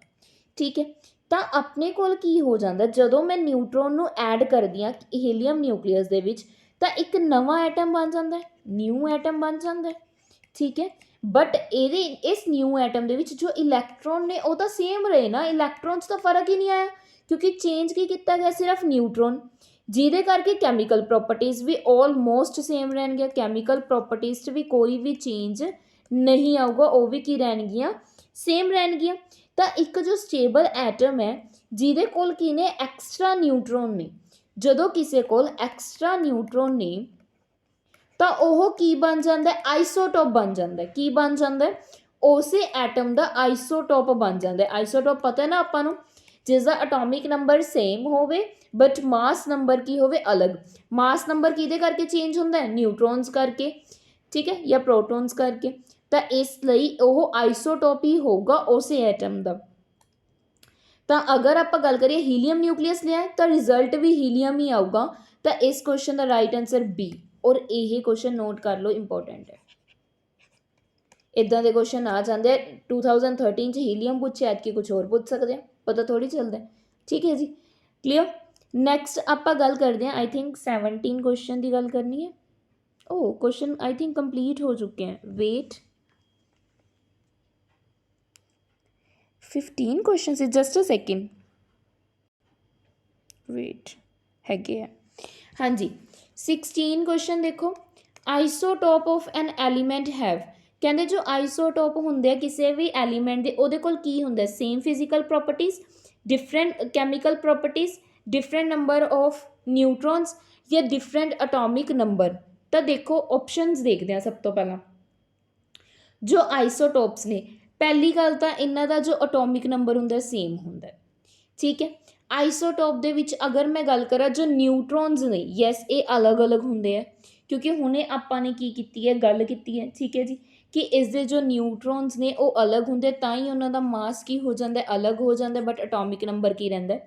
ਠੀਕ ਹੈ ਤਾਂ ਆਪਣੇ ਕੋਲ ਕੀ ਹੋ ਜਾਂਦਾ ਜਦੋਂ ਮੈਂ ਨਿਊਟਰੋਨ ਨੂੰ ਐਡ ਕਰਦੀ ਹਾਂ ਹੀਲੀਅਮ ਨਿਊਕਲੀਅਸ ਦੇ ਵਿੱਚ ਤਾਂ ਇੱਕ ਨਵਾਂ ਐਟਮ ਬਣ ਜਾਂਦਾ ਹੈ ਨਿਊ ਐਟਮ ਬਣ ਜਾਂਦਾ ਹੈ ਠੀਕ ਹੈ ਬਟ ਇਹਦੇ ਇਸ ਨਿਊ ਐਟਮ ਦੇ ਵਿੱਚ ਜੋ ਇਲੈਕਟ੍ਰੋਨ ਨੇ ਉਹ ਤਾਂ ਸੇਮ ਰਹੇ ਨਾ ਇਲੈਕਟ੍ਰੋਨਸ ਤਾਂ ਫਰਕ ਹੀ ਨਹੀਂ ਆਇਆ ਕਿਉਂਕਿ ਚੇਂਜ ਕੀ ਕੀਤਾ ਗਿਆ ਸਿਰਫ ਨਿਊਟਰੋਨ ਜਿਹਦੇ ਕਰਕੇ ਕੈਮੀਕਲ ਪ੍ਰੋਪਰਟੀਜ਼ ਵੀ ਆਲਮੋਸਟ ਸੇਮ ਰਹਿਣਗੀਆਂ ਕੈਮੀਕਲ ਪ੍ਰੋਪਰਟੀਜ਼ 'ਚ ਵੀ ਕੋਈ ਵੀ ਚੇਂਜ ਨਹੀਂ ਆਊਗਾ ਉਹ ਵੀ ਕੀ ਰਹਿਣਗੀਆਂ ਸੇਮ ਰਹਿਣਗੀਆਂ ਤਾਂ ਇੱਕ ਜੋ ਸਟੇਬਲ ਐਟਮ ਹੈ ਜਿਹਦੇ ਕੋਲ ਕੀ ਨੇ ਐਕਸਟਰਾ ਨਿਊਟਰੋਨ ਨੇ ਜਦੋਂ ਕਿਸੇ ਕੋਲ ਐਕਸਟਰਾ ਨਿਊਟਰੋਨ ਨੇ ਤਾਂ ਉਹ ਕੀ ਬਣ ਜਾਂਦਾ ਆਈਸੋਟੋਪ ਬਣ ਜਾਂਦਾ ਕੀ ਬਣ ਜਾਂਦਾ ਉਸੇ ਐਟਮ ਦਾ ਆਈਸੋਟੋਪ ਬਣ ਜਾਂਦਾ ਆਈਸੋਟੋਪ ਪਤਾ ਨਾ ਆਪਾਂ ਨੂੰ ਜਿਸ ਦਾ ਐਟੋਮਿਕ ਨੰਬਰ ਸੇਮ ਹੋਵੇ ਬਟ ਮਾਸ ਨੰਬਰ ਕੀ ਹੋਵੇ ਅਲੱਗ ਮਾਸ ਨੰਬਰ ਕਿਹਦੇ ਕਰਕੇ ਚੇਂਜ ਹੁੰਦਾ ਹੈ ਨਿਊਟਰੋਨਸ ਕਰਕੇ ਠੀਕ ਹੈ ਜਾਂ ਪ੍ਰੋਟੋਨਸ ਕਰਕੇ ਤਾਂ ਇਸ ਲਈ ਉਹ ਆਈਸੋਟੋਪ ਹੀ ਹੋਊਗਾ ਉਸੇ ਐਟਮ ਦਾ ਤਾਂ ਅਗਰ ਆਪਾਂ ਗੱਲ ਕਰੀਏ ਹੀਲੀਅਮ ਨਿਊਕਲੀਅਸ ਲਿਆ ਤਾਂ ਰਿਜ਼ਲਟ ਵੀ ਹੀਲੀਅਮ ਹੀ ਆਊਗਾ ਤਾਂ ਇਸ ਕੁਐਸਚਨ ਦਾ ਰਾਈਟ ਆਨਸਰ ਬੀ ਔਰ ਇਹ ਕੁਐਸਚਨ ਨੋਟ ਕਰ ਲਓ ਇੰਪੋਰਟੈਂਟ ਹੈ ਇੱਦਾਂ ਦੇ ਕੁਐਸਚਨ ਆ ਜਾਂਦੇ 2013 ਚ ਹੀਲੀਅਮ ਪੁੱਛਿਆ ਐਤਕੀ ਕੁਝ ਹੋਰ ਪੁੱਛ ਸਕਦੇ ਆ ਪਤਾ ਥੋੜੀ ਚੱਲਦਾ ਠੀਕ ਹੈ ਜੀ ਕਲੀਅਰ ਨੈਕਸਟ ਆਪਾਂ ਗੱਲ ਕਰਦੇ ਹਾਂ ਆਈ ਥਿੰਕ 17 ਕੁਐਸਚਨ ਦੀ ਗੱਲ ਕਰਨੀ ਹੈ ਉਹ ਕੁਐਸਚਨ ਆਈ ਥਿੰਕ ਕੰਪਲੀਟ ਹੋ ਚੁੱਕੇ हैं ਵੇਟ 15 क्वेश्चन से जस्ट अ सेकेंड वेट हैगे है हाँ जी 16 क्वेश्चन देखो isotope of an element have कहते जो आइसोटोप होंगे किसी भी एलीमेंट के ਉਹਦੇ ਕੋਲ ਕੀ ਹੁੰਦਾ same physical properties different chemical properties different number of neutrons या डिफरेंट एटॉमिक नंबर तो देखो ऑप्शंस देखते हैं सब तो पहला जो आइसोटोप्स ने पहली गल तो इन्हों का जो एटॉमिक नंबर होंगे सेम होंगे ठीक है आइसोटोप दे विच अगर मैं गल करा जो न्यूट्रॉन्स ने यस ये अलग अलग होंगे है क्योंकि हुणे आपां ने की है गल की है ठीक है जी कि इसके जो न्यूट्रॉन्स ने वो अलग होंगे तां ही उन्हों का मास की हो जाता है अलग हो जाता है बट एटॉमिक नंबर की रहिंदा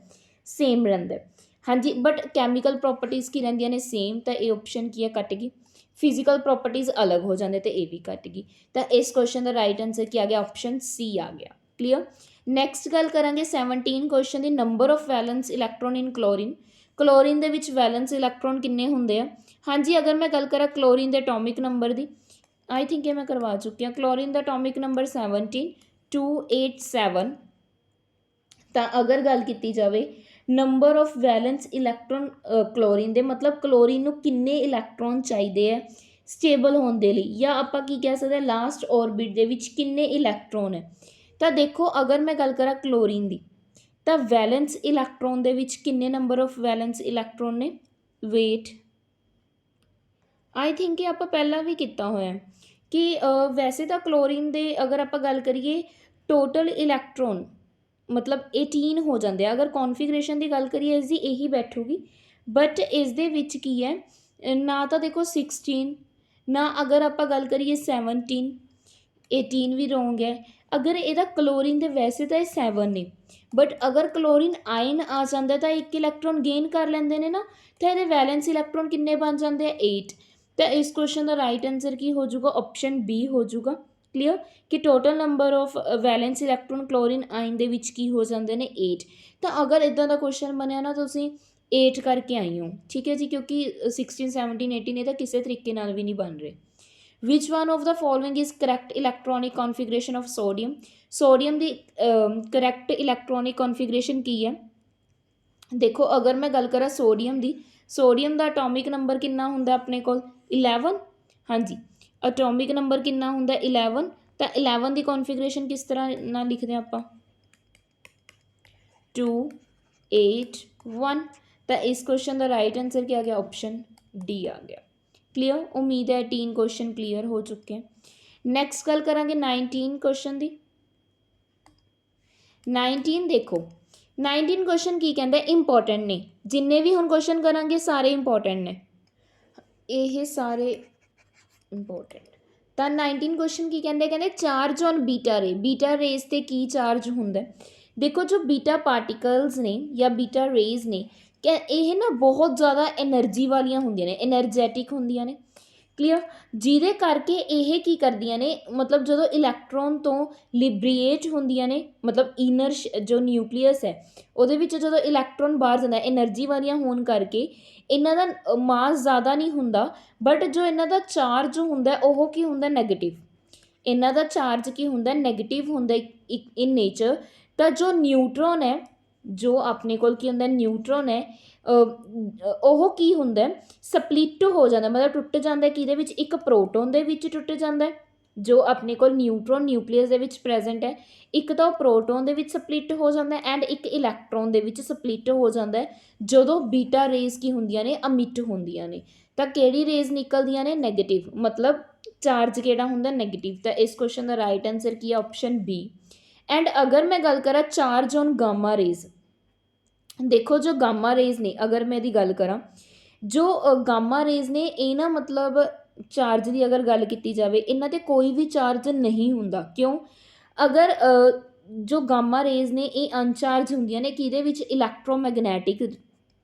सेम रहिंदा हाँ जी बट कैमिकल प्रॉपर्टीज़ की रहिंदियां ने सेम तो ये ऑप्शन की है कट गई फिजिकल प्रॉपर्टीज़ अलग हो जाते तो ये भी कट गई तो इस क्वेश्चन का राइट आंसर क्या आ गया ऑप्शन सी आ गया क्लीयर नैक्सट गल करांगे 17 क्वेश्चन की number of valence electron in chlorine they which valence electron किन्ने हुंदे आ हाँ जी अगर मैं गल करा क्लोरीन के एटॉमिक नंबर की आई थिंक ये मैं करवा चुकी हाँ क्लोरीन का एटॉमिक नंबर 17287 तो अगर गल की जाए number of valence electron chlorine दे मतलब क्लोरीन नूं किन्ने इलैक्ट्रॉन चाहिए है स्टेबल होने के लिए या आपां की कह सकते हैं लास्ट ऑर्बिट दे विच किन्ने इलैक्ट्रॉन है तो देखो अगर मैं गल करा क्लोरीन की तो वैलेंस इलैक्ट्रॉन दे विच किन्ने नंबर ऑफ वैलेंस इलैक्ट्रॉन ने वेट आई थिंक आपां पहला भी किया होया कि वैसे तो क्लोरीन दे अगर आपां गल करिए टोटल इलैक्ट्रॉन मतलब 18 हो जाते अगर कॉन्फिगरेशन की गल करिए इसकी यही बैठूगी बट इस दे विच की है ना तो देखो 16 ना अगर आप गल करिए 17 18 भी रोंग है अगर यदा क्लोरीन के वैसे तो 7 ने बट अगर क्लोरीन आयन आ जाता तो एक इलैक्ट्रॉन गेन कर लेंगे ने ना तो ये वैलेंस इलैक्ट्रॉन किन्ने बन जाते हैं 8 तो इस क्वेश्चन का राइट आंसर की हो जाऊगा ऑप्शन बी हो जाऊगा क्लीयर कि total number of valence electron chlorine आइन दे विच की हो जाते हैं 8 तो अगर इदां दा क्वेश्चन बनया ना तुसीं 8 करके आई हो ठीक है जी क्योंकि 16 17 18 ये तो किसी तरीके नाल भी नहीं बन रहे which one of the following is correct electronic configuration of sodium की करैक्ट इलैक्ट्रॉनिक कॉन्फिगरेशन की है देखो अगर मैं गल करा सोडियम का एटॉमिक नंबर कितना हुंदा अपने कोल 11 हाँ जी एटॉमिक नंबर कितना हुंदा 11 तो 11 की कॉन्फिगरेशन किस तरह ना लिखते हैं आप 2 8 1 तो इस क्वेश्चन का राइट आंसर क्या आ गया ऑप्शन डी आ गया क्लीयर उम्मीद है 18 क्वेश्चन क्लीयर हो चुके हैं नैक्सट गल करांगे 19 क्वेश्चन की 19 देखो 19 क्वेश्चन की कहते इंपॉर्टेंट ने, जिन्ने भी हम क्वेश्चन करांगे सारे इंपॉर्टेंट ने, ये सारे इंपॉर्टेंट। ਤਾਂ 19 क्वेश्चन की कहते कहते चार्ज ऑन बीटा रेस ਤੇ ਕੀ ਚਾਰਜ ਹੁੰਦਾ। ਦੇਖੋ ਜੋ ਬੀਟਾ ਪਾਰਟੀਕਲਸ ਨੇ ਜਾਂ ਬੀਟਾ ਰੇਜ਼ ਨੇ ਕਿ ਇਹ ਨਾ ਬਹੁਤ ਜ਼ਿਆਦਾ એનર્ਜੀ ਵਾਲੀਆਂ ਹੁੰਦੀਆਂ ਨੇ, એનર્ਜੈਟਿਕ ਹੁੰਦੀਆਂ ਨੇ, ਕਲੀਅਰ, ਜਿਹਦੇ ਕਰਕੇ ਇਹ ਕੀ ਕਰਦੀਆਂ ਨੇ, ਮਤਲਬ ਜਦੋਂ ਇਲੈਕਟ੍ਰੋਨ ਤੋਂ ਲਿਬਰੀਏਟ ਹੁੰਦੀਆਂ ਨੇ, ਮਤਲਬ ਇਨਰ ਜੋ ਨਿਊਕਲੀਅਸ ਹੈ ਉਹਦੇ ਵਿੱਚ ਜਦੋਂ ਇਲੈਕਟ੍ਰੋਨ ਬਾਹਰ ਜਾਂਦਾ, એનર્ਜੀ ਵਾਲੀਆਂ ਹੋਣ ਕਰਕੇ ਇਹਨਾਂ ਦਾ ਮਾਸ ਜ਼ਿਆਦਾ ਨਹੀਂ ਹੁੰਦਾ, ਬਟ ਜੋ ਇਹਨਾਂ ਦਾ ਚਾਰਜ ਹੁੰਦਾ ਉਹ ਕੀ ਹੁੰਦਾ, ਨੈਗੇਟਿਵ। ਇਹਨਾਂ ਦਾ ਚਾਰਜ ਕੀ ਹੁੰਦਾ, ਨੈਗੇਟਿਵ ਹੁੰਦਾ ਇਨ ਨੇਚਰ। ਤਾਂ ਜੋ ਨਿਊਟਰੋਨ ਹੈ, ਜੋ ਆਪਣੇ ਕੋਲ ਕੀ ਹੁੰਦਾ, ਨਿਊਟਰੋਨ ਹੈ, ਉਹ ਕੀ ਹੁੰਦਾ, ਸਪਲਿਟ ਹੋ ਜਾਂਦਾ, ਮਤਲਬ ਟੁੱਟ ਜਾਂਦਾ। ਕਿਹਦੇ ਵਿੱਚ, ਇੱਕ ਪ੍ਰੋਟੋਨ ਦੇ ਵਿੱਚ ਟੁੱਟ ਜਾਂਦਾ ਜੋ ਆਪਣੇ ਕੋਲ ਨਿਊਟਰੋਨ ਨਿਊਕਲੀਅਸ ਦੇ ਵਿੱਚ ਪ੍ਰੈਜ਼ੈਂਟ ਹੈ, ਇੱਕ ਤਾਂ ਉਹ ਪ੍ਰੋਟੋਨ ਦੇ ਵਿੱਚ ਸਪਲਿਟ ਹੋ ਜਾਂਦਾ ਐਂਡ ਇੱਕ ਇਲੈਕਟ੍ਰੋਨ ਦੇ ਵਿੱਚ ਸਪਲਿਟ ਹੋ ਜਾਂਦਾ ਜਦੋਂ ਬੀਟਾ ਰੇਜ਼ ਕੀ ਹੁੰਦੀਆਂ ਨੇ, ਅਮਿਟ ਹੁੰਦੀਆਂ ਨੇ। ਤਾਂ ਕਿਹੜੀ ਰੇਜ਼ ਨਿਕਲਦੀਆਂ ਨੇ, ਨੈਗੇਟਿਵ, ਮਤਲਬ ਚਾਰਜ ਕਿਹੜਾ ਹੁੰਦਾ, ਨੈਗੇਟਿਵ। ਤਾਂ ਇਸ ਕੁਐਸਚਨ ਦਾ ਰਾਈਟ ਆਨਸਰ ਕੀ ਹੈ, ਆਪਸ਼ਨ ਬੀ। ਐਂਡ ਅਗਰ ਮੈਂ ਗੱਲ ਕਰਾਂ ਚਾਰਜ ਔਨ ਗਾਮਾ ਰੇਜ਼, ਦੇਖੋ ਜੋ ਗਾਮਾ ਰੇਜ਼ ਨੇ, ਅਗਰ ਮੈਂ ਇਹਦੀ ਗੱਲ ਕਰਾਂ, ਜੋ ਗਾਮਾ ਰੇਜ਼ ਨੇ ਇਹ ਨਾ ਮਤਲਬ ਚਾਰਜ ਦੀ ਅਗਰ ਗੱਲ ਕੀਤੀ ਜਾਵੇ ਇਹਨਾਂ 'ਤੇ ਕੋਈ ਵੀ ਚਾਰਜ ਨਹੀਂ ਹੁੰਦਾ। ਕਿਉਂ, ਅਗਰ ਜੋ ਗਾਮਾ ਰੇਜ਼ ਨੇ ਇਹ ਅਨਚਾਰਜ ਹੁੰਦੀਆਂ ਨੇ ਕਿਹਦੇ ਵਿੱਚ, ਇਲੈਕਟ੍ਰੋਮੈਗਨੈਟਿਕ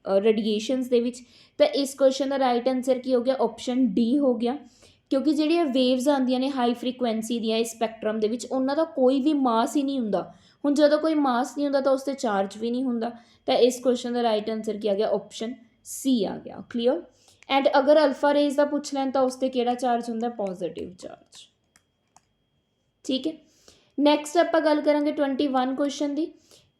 ਰੇਡੀਏਸ਼ਨਸ ਦੇ ਵਿੱਚ। ਤਾਂ ਇਸ ਕੁਐਸਚਨ ਦਾ ਰਾਈਟ ਆਨਸਰ ਕੀ ਹੋ ਗਿਆ, ਆਪਸ਼ਨ ਡੀ ਹੋ ਗਿਆ। ਕਿਉਂਕਿ ਜਿਹੜੀਆਂ ਵੇਵਜ਼ ਆਉਂਦੀਆਂ ਨੇ ਹਾਈ ਫਰੀਕੁਐਂਸੀ ਦੀਆਂ ਇਸ ਸਪੈਕਟਰਮ ਦੇ ਵਿੱਚ, ਉਹਨਾਂ ਦਾ ਕੋਈ ਵੀ ਮਾਸ ਹੀ ਨਹੀਂ ਹੁੰਦਾ। ਹੁਣ ਜਦੋਂ ਕੋਈ ਮਾਸ ਨਹੀਂ ਹੁੰਦਾ ਤਾਂ ਉਸ 'ਤੇ ਚਾਰਜ ਵੀ ਨਹੀਂ ਹੁੰਦਾ। ਤਾਂ ਇਸ ਕੁਐਸਚਨ ਦਾ ਰਾਈਟ ਆਨਸਰ ਕੀ ਆ ਗਿਆ, ਆਪਸ਼ਨ ਸੀ ਆ ਗਿਆ। ਕਲੀਅਰ। ਐਂਡ ਅਗਰ ਅਲਫਾ ਰੇਜ਼ ਦਾ ਪੁੱਛ ਲੈਣ ਤਾਂ ਉਸ 'ਤੇ ਕਿਹੜਾ ਚਾਰਜ ਹੁੰਦਾ, ਪੋਜ਼ੀਟਿਵ ਚਾਰਜ। ਠੀਕ ਹੈ। ਨੈਕਸਟ ਆਪਾਂ ਗੱਲ ਕਰਾਂਗੇ 21 ਕੁਐਸਚਨ ਦੀ।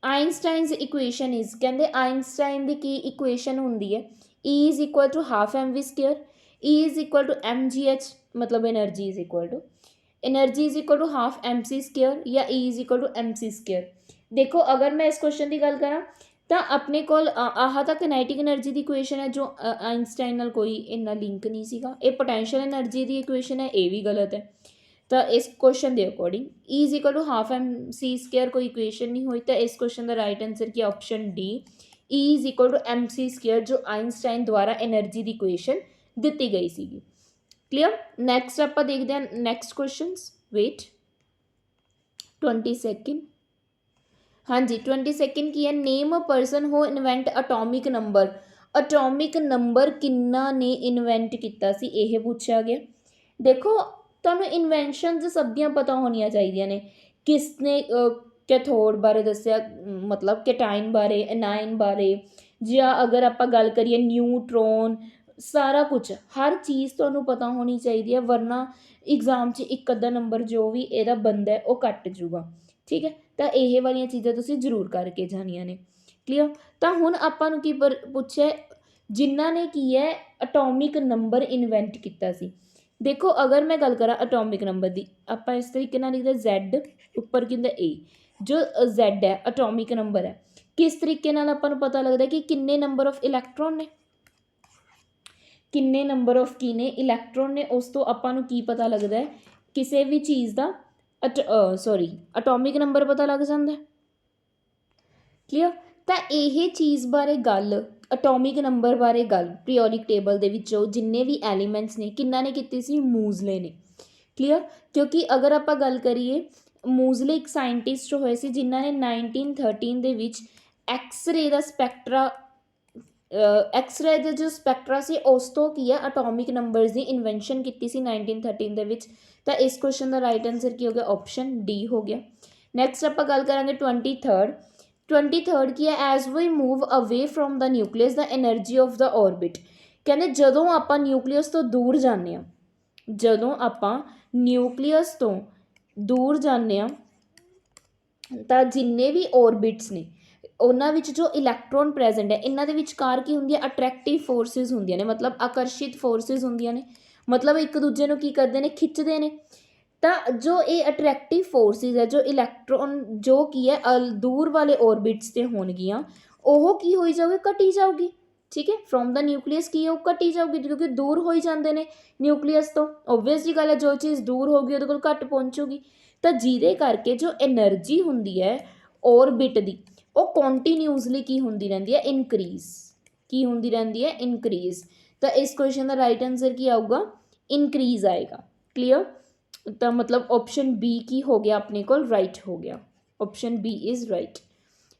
ਆਇਨਸਟਾਈਨਸ ਇਕੁਏਸ਼ਨ ਇਜ਼, ਕਹਿੰਦੇ ਆਇਨਸਟਾਈਨ ਦੀ ਕੀ ਇਕੁਏਸ਼ਨ ਹੁੰਦੀ ਹੈ, E is equal to half mv square, E is equal to mgh, ਮਤਲਬ energy is equal to half mc square ਜਾਂ E is equal to mc square. ਦੇਖੋ ਅਗਰ ਮੈਂ ਇਸ ਕੁਐਸਚਨ ਦੀ ਗੱਲ ਕਰਾਂ ਤਾਂ ਆਪਣੇ ਕੋਲ ਆਹ ਤਾਂ ਕਿਨੈਟਿਕ ਐਨਰਜੀ ਦੀ ਇਕੁਏਸ਼ਨ ਹੈ ਜੋ ਆਇਨਸਟਾਈਨ ਨਾਲ ਕੋਈ ਇੰਨਾ ਲਿੰਕ ਨਹੀਂ ਸੀਗਾ। ਇਹ ਪੋਟੈਂਸ਼ੀਅਲ ਐਨਰਜੀ ਦੀ ਇਕੁਏਸ਼ਨ ਹੈ, ਇਹ ਵੀ ਗਲਤ ਹੈ। ਤਾਂ ਇਸ ਕੁਐਸਚਨ ਦੇ according E is equal to half mc square ਕੋਈ ਇਕੁਏਸ਼ਨ ਨਹੀਂ ਹੋਈ। ਤਾਂ ਇਸ ਕੁਐਸਚਨ ਦਾ ਰਾਈਟ ਆਨਸਰ ਕੀ, option D, E is equal to mc square ਜੋ ਆਇਨਸਟਾਈਨ ਦੁਆਰਾ ਐਨਰਜੀ ਦੀ ਇਕੁਏਸ਼ਨ ਦਿੱਤੀ ਗਈ ਸੀਗੀ। ਕਲੀਅਰ। ਨੈਕਸਟ ਆਪਾਂ ਦੇਖਦੇ ਹਾਂ ਨੈਕਸਟ ਕੁਐਸਚਨਸ। ਵੇਟ 22 ਹਾਂਜੀ 22 ਕੀ ਹੈ, name a person who invent atomic number. Atomic number ਕਿੰਨਾ ਨੇ ਇਨਵੈਂਟ ਕੀਤਾ ਸੀ, ਇਹ ਪੁੱਛਿਆ ਗਿਆ। ਦੇਖੋ ਤੁਹਾਨੂੰ ਇਨਵੈਂਸ਼ਨਸ ਸਭ ਦੀਆਂ ਪਤਾ ਹੋਣੀਆਂ ਚਾਹੀਦੀਆਂ ਨੇ। ਕਿਸ ਨੇ ਕੈਥੋਡ ਬਾਰੇ ਦੱਸਿਆ, ਮਤਲਬ ਕੈਟਾਈਨ ਬਾਰੇ, ਐਨਾਇਨ ਬਾਰੇ, ਜਾਂ ਅਗਰ ਆਪਾਂ ਗੱਲ ਕਰੀਏ ਨਿਊਟਰੋਨ, ਸਾਰਾ ਕੁਝ ਹਰ ਚੀਜ਼ ਤੁਹਾਨੂੰ ਪਤਾ ਹੋਣੀ ਚਾਹੀਦੀ ਹੈ, ਵਰਨਾ ਐਗਜ਼ਾਮ 'ਚ ਇੱਕ ਅੱਧਾ ਨੰਬਰ ਜੋ ਵੀ ਇਹਦਾ ਬਣਦਾ ਉਹ ਕੱਟ ਜੂਗਾ। ਠੀਕ ਹੈ। ਤਾਂ ਇਹ ਵਾਲੀਆਂ ਚੀਜ਼ਾਂ ਤੁਸੀਂ ਜ਼ਰੂਰ ਕਰਕੇ ਜਾਣੀਆਂ ਨੇ। ਕਲੀਅਰ। ਤਾਂ ਹੁਣ ਆਪਾਂ ਨੂੰ ਕੀ ਪੁੱਛਿਆ, ਜਿਨ੍ਹਾਂ ਨੇ ਕੀ ਹੈ ਅਟੋਮਿਕ ਨੰਬਰ ਇਨਵੈਂਟ ਕੀਤਾ ਸੀ। ਦੇਖੋ ਅਗਰ ਮੈਂ ਗੱਲ ਕਰਾਂ ਅਟੋਮਿਕ ਨੰਬਰ ਦੀ, ਆਪਾਂ ਇਸ ਤਰੀਕੇ ਨਾਲ ਲਿਖਦੇ Z, ਉੱਪਰ ਕੀ ਹੁੰਦਾ A। ਜੋ Z ਹੈ ਅਟੋਮਿਕ ਨੰਬਰ ਹੈ, ਕਿਸ ਤਰੀਕੇ ਨਾਲ ਆਪਾਂ ਨੂੰ ਪਤਾ ਲੱਗਦਾ ਕਿ ਕਿੰਨੇ ਨੰਬਰ ਆਫ ਇਲੈਕਟ੍ਰੋਨ ਨੇ, ਕਿੰਨੇ ਨੰਬਰ ਆਫ ਕੀ ਨੇ, ਇਲੈਕਟ੍ਰੋਨ ਨੇ। ਉਸ ਤੋਂ ਆਪਾਂ ਨੂੰ ਕੀ ਪਤਾ ਲੱਗਦਾ ਹੈ, ਕਿਸੇ ਵੀ ਚੀਜ਼ ਦਾ ਅਟੋਮਿਕ ਨੰਬਰ ਪਤਾ ਲੱਗ ਜਾਂਦਾ। ਕਲੀਅਰ। ਤਾਂ ਇਹ ਚੀਜ਼ ਬਾਰੇ ਗੱਲ, ਅਟੋਮਿਕ ਨੰਬਰ ਬਾਰੇ ਗੱਲ ਪੀਰੀਓਡਿਕ ਟੇਬਲ ਦੇ ਵਿੱਚੋਂ ਜਿੰਨੇ ਵੀ ਐਲੀਮੈਂਟਸ ਨੇ ਕਿੰਨਾ ਨੇ ਕੀਤੀ ਸੀ, ਮੂਜ਼ਲੇ ਨੇ। ਕਲੀਅਰ। ਕਿਉਂਕਿ ਅਗਰ ਆਪਾਂ ਗੱਲ ਕਰੀਏ, ਮੂਜ਼ਲੇ ਇੱਕ ਸਾਇੰਟਿਸਟ ਹੋਏ ਸੀ ਜਿਨ੍ਹਾਂ ਨੇ 1913 ਦੇ ਵਿੱਚ ਐਕਸਰੇ ਦਾ ਸਪੈਕਟਰਾ, ਐਕਸਰੇ ਦੇ ਜੋ ਸਪੈਕਟਰਾ ਸੀ ਉਸ ਤੋਂ ਕੀ ਹੈ ਅਟੋਮਿਕ ਨੰਬਰਸ ਦੀ ਇਨਵੈਂਸ਼ਨ ਕੀਤੀ ਸੀ 1913 ਦੇ ਵਿੱਚ। ਤਾਂ ਇਸ ਕੁਐਸਚਨ ਦਾ ਰਾਈਟ ਆਨਸਰ ਕੀ ਹੋ ਗਿਆ, ਆਪਸ਼ਨ ਡੀ ਹੋ ਗਿਆ। ਨੈਕਸਟ ਆਪਾਂ ਗੱਲ ਕਰਾਂਗੇ 23 ਕੀ ਹੈ, ਐਜ਼ ਵੀ ਮੂਵ ਅਵੇ from the nucleus the energy of the orbit. ਕਹਿੰਦੇ ਜਦੋਂ ਆਪਾਂ ਨਿਊਕਲੀਅਸ ਤੋਂ ਦੂਰ ਜਾਂਦੇ ਹਾਂ, ਜਦੋਂ ਆਪਾਂ ਨਿਊਕਲੀਅਸ ਤੋਂ ਦੂਰ ਜਾਂਦੇ ਹਾਂ ਤਾਂ ਜਿੰਨੇ ਵੀ ਔਰਬਿਟਸ ਨੇ ਉਹਨਾਂ ਵਿੱਚ ਜੋ ਇਲੈਕਟ੍ਰੋਨ ਪ੍ਰੈਜ਼ੈਂਟ ਹੈ, ਇਹਨਾਂ ਦੇ ਵਿਚਕਾਰ ਕੀ ਹੁੰਦੀ ਹੈ, ਅਟਰੈਕਟਿਵ ਫੋਰਸਿਸ ਹੁੰਦੀਆਂ ਨੇ, ਮਤਲਬ ਆਕਰਸ਼ਿਤ ਫੋਰਸਿਸ ਹੁੰਦੀਆਂ ਨੇ, ਮਤਲਬ ਇੱਕ ਦੂਜੇ ਨੂੰ ਕੀ ਕਰਦੇ ਨੇ, ਖਿੱਚਦੇ ਨੇ। ਤਾਂ ਜੋ ਇਹ ਅਟਰੈਕਟਿਵ ਫੋਰਸਿਸ ਹੈ, ਜੋ ਇਲੈਕਟ੍ਰੋਨ ਜੋ ਕੀ ਹੈ ਦੂਰ ਵਾਲੇ ਔਰਬਿਟਸ 'ਤੇ ਹੋਣਗੀਆਂ, ਉਹ ਕੀ ਹੋਈ ਜਾਊਗੀ, ਘਟੀ ਜਾਊਗੀ। ਠੀਕ ਹੈ। ਫਰੋਮ ਦਾ ਨਿਊਕਲੀਅਸ ਕੀ ਹੈ, ਉਹ ਘਟੀ ਜਾਊਗੀ ਕਿਉਂਕਿ ਦੂਰ ਹੋਈ ਜਾਂਦੇ ਨੇ ਨਿਊਕਲੀਅਸ ਤੋਂ। ਓਬਵੀਅਸਲੀ ਗੱਲ ਹੈ, ਜੋ ਚੀਜ਼ ਦੂਰ ਹੋਊਗੀ ਉਹਦੇ ਕੋਲ ਘੱਟ ਪਹੁੰਚੂਗੀ। ਤਾਂ ਜਿਹਦੇ ਕਰਕੇ ਜੋ ਐਨਰਜੀ ਹੁੰਦੀ ਹੈ ਔਰਬਿਟ ਦੀ ਉਹ ਕੰਟੀਨਿਊਸਲੀ ਕੀ ਹੁੰਦੀ ਰਹਿੰਦੀ ਹੈ ਇਨਕਰੀਜ਼ ਕੀ ਹੁੰਦੀ ਰਹਿੰਦੀ ਹੈ ਇਨਕਰੀਜ਼ ਤਾਂ ਇਸ ਕੁਐਸਚਨ ਦਾ ਰਾਈਟ ਆਨਸਰ ਕੀ ਆਊਗਾ ਇਨਕਰੀਜ਼ ਆਏਗਾ ਕਲੀਅਰ ਤਾਂ ਮਤਲਬ ਆਪਸ਼ਨ ਬੀ ਕੀ ਹੋ ਗਿਆ ਆਪਣੇ ਕੋਲ ਰਾਈਟ ਹੋ ਗਿਆ option B is right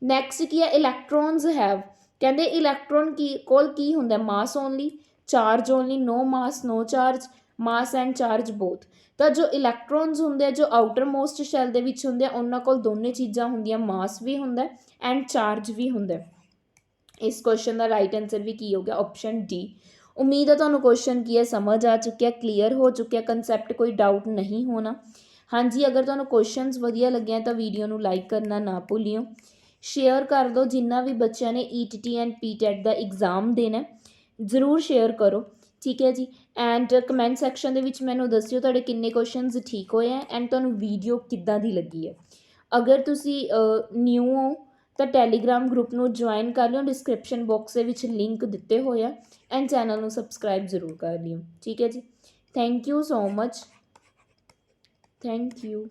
next ਕੀ ਹੈ ਇਲੈਕਟ੍ਰੋਨਸ ਹੈਵ ਕਹਿੰਦੇ ਇਲੈਕਟ੍ਰੋਨ ਕੀ ਕੋਲ ਕੀ ਹੁੰਦਾ mass only charge only no mass no charge mass and charge both ਤਾਂ ਜੋ ਇਲੈਕਟ੍ਰੋਨਸ ਹੁੰਦੇ ਆ ਜੋ ਆਊਟਰ ਮੋਸਟ ਸ਼ੈਲ ਦੇ ਵਿੱਚ ਹੁੰਦੇ ਆ ਉਹਨਾਂ ਕੋਲ ਦੋਨੇ ਚੀਜ਼ਾਂ ਹੁੰਦੀਆਂ ਮਾਸ ਵੀ ਹੁੰਦਾ ਐਂਡ ਚਾਰਜ ਵੀ ਹੁੰਦਾ ਇਸ ਕੁਐਸਚਨ ਦਾ ਰਾਈਟ ਆਨਸਰ ਵੀ ਕੀ ਹੋ ਗਿਆ ਆਪਸ਼ਨ ਡੀ ਉਮੀਦ ਹੈ ਤੁਹਾਨੂੰ ਕੁਐਸਚਨ ਕੀ ਹੈ ਸਮਝ ਆ ਚੁੱਕਿਆ ਕਲੀਅਰ ਹੋ ਚੁੱਕਿਆ ਕੰਸੈਪਟ ਕੋਈ ਡਾਊਟ ਨਹੀਂ ਹੋਣਾ ਹਾਂਜੀ ਅਗਰ ਤੁਹਾਨੂੰ ਕੁਐਸਚਨਸ ਵਧੀਆ ਲੱਗਿਆ ਤਾਂ ਵੀਡੀਓ ਨੂੰ ਲਾਈਕ ਕਰਨਾ ਨਾ ਭੁੱਲਿਓ ਸ਼ੇਅਰ ਕਰ ਦਿਓ ਜਿੰਨਾ ਵੀ ਬੱਚਿਆਂ ਨੇ ETT and PTET the exam ਦੇਣਾ ਜ਼ਰੂਰ ਸ਼ੇਅਰ ਕਰੋ ਠੀਕ ਹੈ ਜੀ ਐਂਡ ਕਮੈਂਟ ਸੈਕਸ਼ਨ ਦੇ ਵਿੱਚ ਮੈਨੂੰ ਦੱਸਿਓ ਤੁਹਾਡੇ ਕਿੰਨੇ ਕੁਐਸਚਨਸ ਠੀਕ ਹੋਏ ਹੈ ਐਂਡ ਤੁਹਾਨੂੰ ਵੀਡੀਓ ਕਿੱਦਾਂ ਦੀ ਲੱਗੀ ਹੈ ਅਗਰ ਤੁਸੀਂ ਨਿਊ ਹੋ ਤਾਂ ਟੈਲੀਗ੍ਰਾਮ ਗਰੁੱਪ ਨੂੰ ਜੁਆਇਨ ਕਰ ਲਿਓ ਡਿਸਕ੍ਰਿਪਸ਼ਨ ਬਾਕਸ ਦੇ ਵਿੱਚ ਲਿੰਕ ਦਿੱਤੇ ਹੋਏ ਆ ਐਂਡ ਚੈਨਲ ਨੂੰ ਸਬਸਕ੍ਰਾਈਬ ਜ਼ਰੂਰ ਕਰ ਲਿਓ ਠੀਕ ਹੈ ਜੀ thank you so much thank you